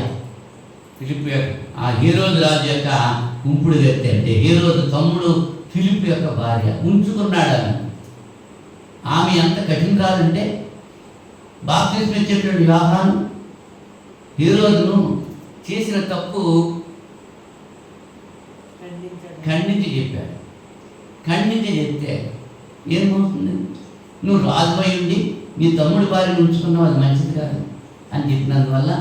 ఫిలిప్ ఆ హీరోదు రాజు యొక్క ఉంపుడు వ్యక్తి, అంటే హీరోదు తమ్ముడు ఫిలిప్ యొక్క భార్య ఉంచుకున్నాడు. ఆమె ఎంత కఠినరాలంటే బాప్తిస్మం ఇచ్చేటువంటి యోహాను హీరోదును చేసిన తప్పు ఖండించి చెప్పాడు. ఖండించి చెప్తే ఏమవుతుంది? నువ్వు రాజుపై ఉండి నీ తమ్ముడి భార్యను ఉంచుకున్నావు, అది మంచిది కాదు అని చెప్పినందువల్ల,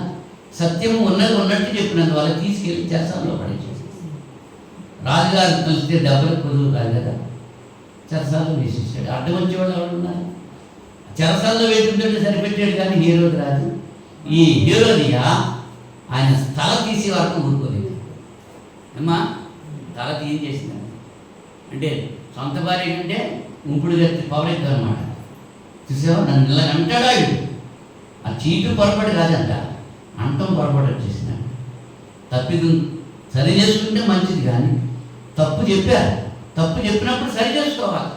సత్యము ఉన్నది ఉన్నట్టు చెప్పినందువల్ల తీసుకెళ్ళి చెరసాలలో పడేసేసి, రాజుగారు కలిస్తే డబ్బులు కుదురు కాదు కదా, చెరసాలలో వేసేసాడు. అడ్డం వచ్చేవాళ్ళు ఎవరు ఉన్నారు? చెరసాలలో వేటుంటే సరిపెట్టాడు. కానీ హీరోది రాజు, ఈ హీరోదియా ఆయన తల తీసే వరకు ఊరుకోలేదు. అమ్మా తల తీయం చేసింది అంటే సొంత భార్య కంటే ఉంపుడు గట్టి పవర్ ఎక్కువ అనమాట. చూసావా, నన్ను ఇలా అంటాడా? ఆ చీటు పొరపాటు కాదంట, అంటం పొరపాటు వచ్చేసినాడు. తప్పిది సరి చేసుకుంటే మంచిది, కానీ తప్పు చెప్పారు, తప్పు చెప్పినప్పుడు సరి చేసుకోవాలి.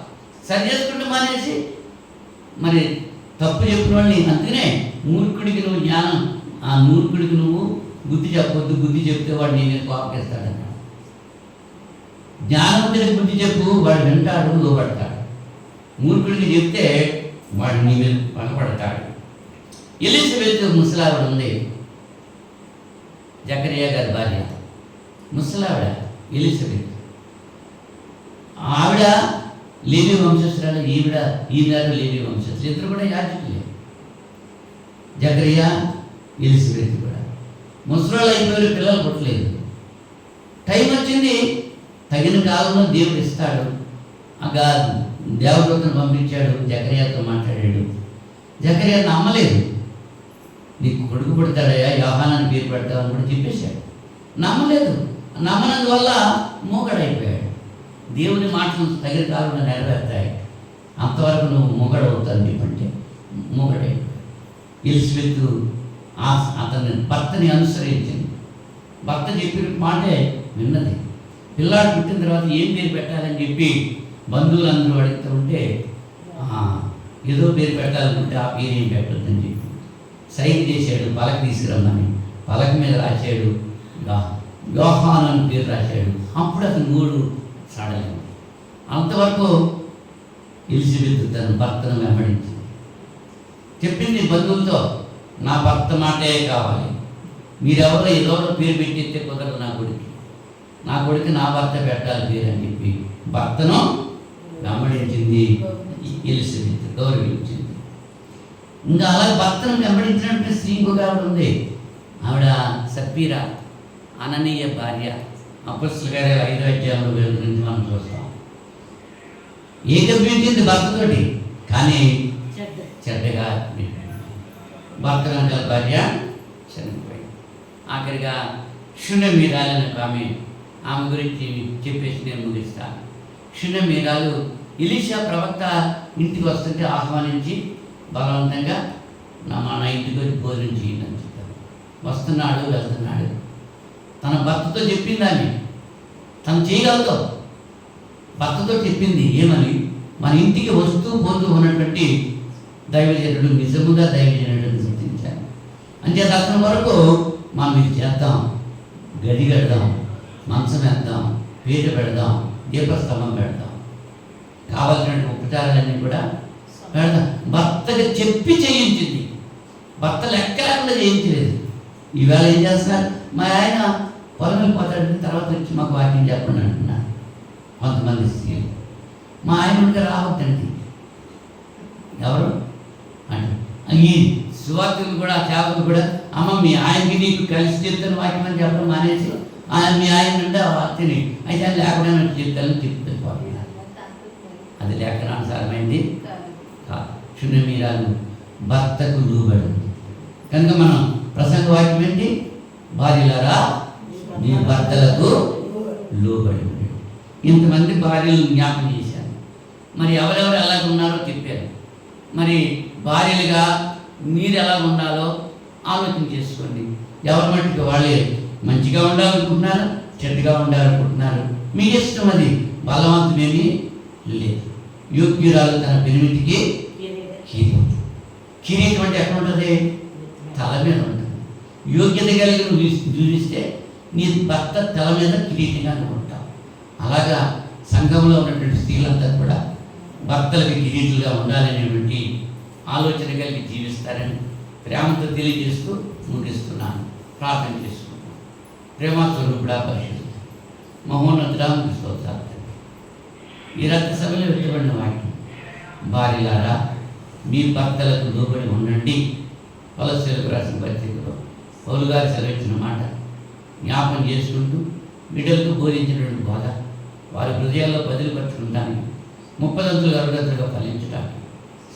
సరి చేసుకుంటే మానేసి మరి తప్పు చెప్పిన వాడిని, అందుకనే మూర్ఖుడికి నువ్వు జ్ఞానం, ఆ మూర్ఖుడికి నువ్వు బుద్ధి చెప్పొద్దు, బుద్ధి చెప్తే వాడు నీ మీద కోపకేస్తాడన్నాడు. జ్ఞానవంతుడికి బుద్ధి చెప్పు, వాడు వింటాడు, లోపడతాడు. మూర్ఖుడికి చెప్తే వాడు నీ మీద పగపడతాడు. ఎలిజబెత్ ముసలావిడ ఉంది, జకరియా గారి భార్య, ముసలావిడ ఎలిజబెత్. ఆవిడ లేవి వంశస్థురాలు, ఈవిడ లేవి వంశస్థులు, ఇద్దరు కూడా యాజకులే. జకరియా ఎలిజబెత్ కూడా ముసలాళ్ళు అయిపోయారు, పిల్లలు పుట్టలేదు. టైం వచ్చింది, తగిన కాలంలో దేవుడు ఇస్తాడు. అగా దేవదూతను పంపించాడు, జకరియాతో మాట్లాడాడు. జకరియా నమ్మలేదు. నీకు కొడుకు పుడతాడయ్యా, యోహానాన్ని పేరు పెడతావని కూడా చెప్పేశాడు. నమ్మలేదు. నమ్మనందువల్ల మూగడైపోయాడు. దేవుని మాటలు తగిన కాలంలో నెరవేరుతాయి, అంతవరకు నువ్వు మూగడవుతావు చెప్పంటే మూగడైపోయాడు. ఎలిజబెత్ అతని భర్తని అనుసరించింది. భర్త చెప్పిన మాటే విన్నది. పిల్లాడు పుట్టిన తర్వాత ఏం పేరు పెట్టాలని చెప్పి బంధువులందరూ అడుగుతూ ఉంటే, ఏదో పేరు పెట్టాలనుకుంటే ఆ పేరు ఏం పెట్టొద్దని చెప్పి సైన్ చేశాడు. పలక తీసుకురమ్మని పలక మీద రాశాడు, యోహాను అని పేరు రాశాడు. అప్పుడు అతను మూడు సడలేదు. అంతవరకు ఎలిజబెత్ తన భర్తను వెంబడించింది. చెప్పింది బంధువులతో, నా భర్త మాటే కావాలి, మీరెవరో ఏదో పేరు పెట్టిస్తే కుదరదు, నా కొడుకు నా భర్త పెట్టాలి పేరు అని చెప్పి భర్తను వెంబడించింది ఎలిజబెత్, గౌరవించింది. ఇంకా అలా భర్తను వెంబడించినట్టు స్త్రీ ఇంకొక ఆవిడ ఉంది. ఆవిడ సప్పీరా, అననీయ భార్య. అపొస్తలుల కార్యాలు 5వ అధ్యాయంలో గురించి మనం చూస్తాం. ఏకీభవించింది భర్తతోటి, కానీ చెడ్డగా భర్త గల భార్య చనిపోయింది. ఆఖరిగా షునెమీరాలని ఆమె గురించి చెప్పేసి నేను ముగిస్తాను. షునెమీరాలు ఎలీషా ప్రవక్త ఇంటికి వస్తుంటే ఆహ్వానించి బలవంతంగా మన ఇంటికి వచ్చి భోజనం చేయండి అని చెప్పారు. వస్తున్నాడు, వెళ్తున్నాడు. తన భర్తతో చెప్పింది ఆమె, తను చేయగలుగుతావు. భర్తతో చెప్పింది ఏమని? మన ఇంటికి వస్తూ పోతూ ఉన్నటువంటి దైవజనుడు నిజముగా దైవజనుడిని గుర్తించాను. అంచేత అతని వరకు మనం ఇది చేద్దాం, గది కడదాం, మంచం వేద్దాం, పీట పెడదాం, దీపస్తంభం పెడదాం, కావాల్సినటువంటి ఉపచారాలన్నీ కూడా పెడదాం. భర్తగా చెప్పి చేయించింది, భర్త లెక్క లేకుండా చేయించలేదు. ఈవేళ ఏం చేస్తున్నారు? మా ఆయన పొలం వెళ్ళిపోతాడు, తర్వాత వచ్చి మాకు వాక్యం చెప్పండి అంటున్నారు కొంతమంది స్త్రీలు. మా ఆయన ఉంటే రావద్దండి ఎవరు అంటే ఈ సువార్తలు కూడా, సేవకులు కూడా, అమ్మ మీ ఆయనకి నీకు కలిసి చెప్తాను వాక్యం అని చెప్పడం మానేసి మీ ఆయన నుండి ఆ వార్తని అయితే లేకుండా చెప్తాను చెప్తే అది లేఖనానుసారమైంది శూన్యమీరాలు భర్తకు లోబడి ఉంది. కనుక మనం ప్రసంగ వాక్యం ఏంటి? భార్యలారా మీ భర్తలకు లోబడి ఉంది. ఇంతమంది భార్యలు జ్ఞాపకం చేశాను. మరి ఎవరెవరు ఎలాగ ఉన్నారో చెప్పారు. మరి భార్యలుగా మీరు ఎలా ఉండాలో ఆలోచన చేసుకోండి. ఎవరి మట్టుకు వాళ్ళే మంచిగా ఉండాలనుకుంటున్నారు, చెడ్డగా ఉండాలనుకుంటున్నారు, మీ ఇష్టం. అది బలవంతమేమీ లేదు. యోగ్యురాలు తన పెనిమిటికి కిరీటం. కిరీటం అంటే ఎక్కడ ఉంటుంది? తల మీద ఉంటుంది. యోగ్యత కలిగి నువ్వు చూపిస్తే నీ భర్త తల మీద కిరీటంగా నువ్వు ఉంటావు. అలాగా సంఘంలో ఉన్నటువంటి స్త్రీలంతా కూడా భర్తలకు కిరీటులుగా ఉండాలనేటువంటి ఆలోచన కలిగి జీవిస్తారని ప్రేమతో తెలియజేస్తూ ముగిస్తున్నాను. ప్రార్థన చేసుకుంటాను. ప్రేమ స్వరూపుడా, పరిశుద్ధ మహోన్నతుడా, స్తోత్రాలు. ఈ రక్త సభలో వ్యక్తపడిన వాక్యం, భార్యలారా మీ భర్తలకు లోబడి ఉండండి. కొలస్సీలకు రాసిన పత్రికలో పౌలు గారు సెలవిచ్చిన మాట జ్ఞాపం చేసుకుంటూ బిడ్డలకు బోధించినటువంటి బోధ వారి హృదయాల్లో బదిలిపరచుకుంటానికి 30 అరుగతులుగా ఫలించడానికి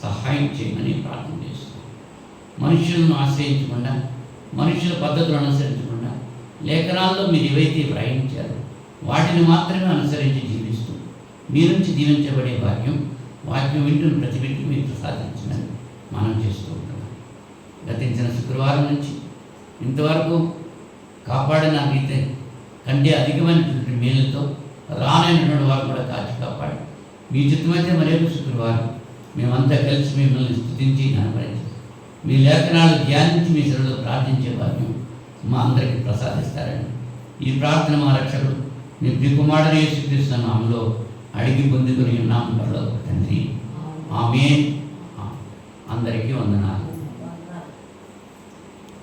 సహాయం చేయమని ప్రార్థన చేస్తున్నాం. మనుషులను ఆశ్రయించకుండా, మనుషుల పద్ధతులను అనుసరించకుండా, లేఖనాల్లో మీరు ఏవైతే వ్రాయించారో వాటిని మాత్రమే అనుసరించి జీవిస్తూ మీ నుంచి దీవించబడే వాక్యం వింటున్న ప్రతి వ్యక్తి మీరు ప్రసాదించమని మనం చేస్తూ ఉంటున్నాం. గతించిన శుక్రవారం నుంచి ఇంతవరకు కాపాడిన రీతి కంటే అధికమైనటువంటి మేలుతో రానైనటువంటి వారు కూడా కాచి కాపాడి మీ చిత్తమైతే మరేపు శుక్రవారం మేమంతా కలిసి మిమ్మల్ని స్తుతించి కనపరించి మీ లేఖనాలు ధ్యానించి మీ శరణలో ప్రార్థించే భాగ్యం మా అందరికీ ప్రసాదిస్తారని ఈ ప్రార్థన మా రక్షకుడు మీ ప్రియకుమారుడు యేసుక్రీస్తు నామములో అడిగి పొందుకుని ఉన్నాము. తండ్రి, ఆమేన్. అందరికీ వందనాలు.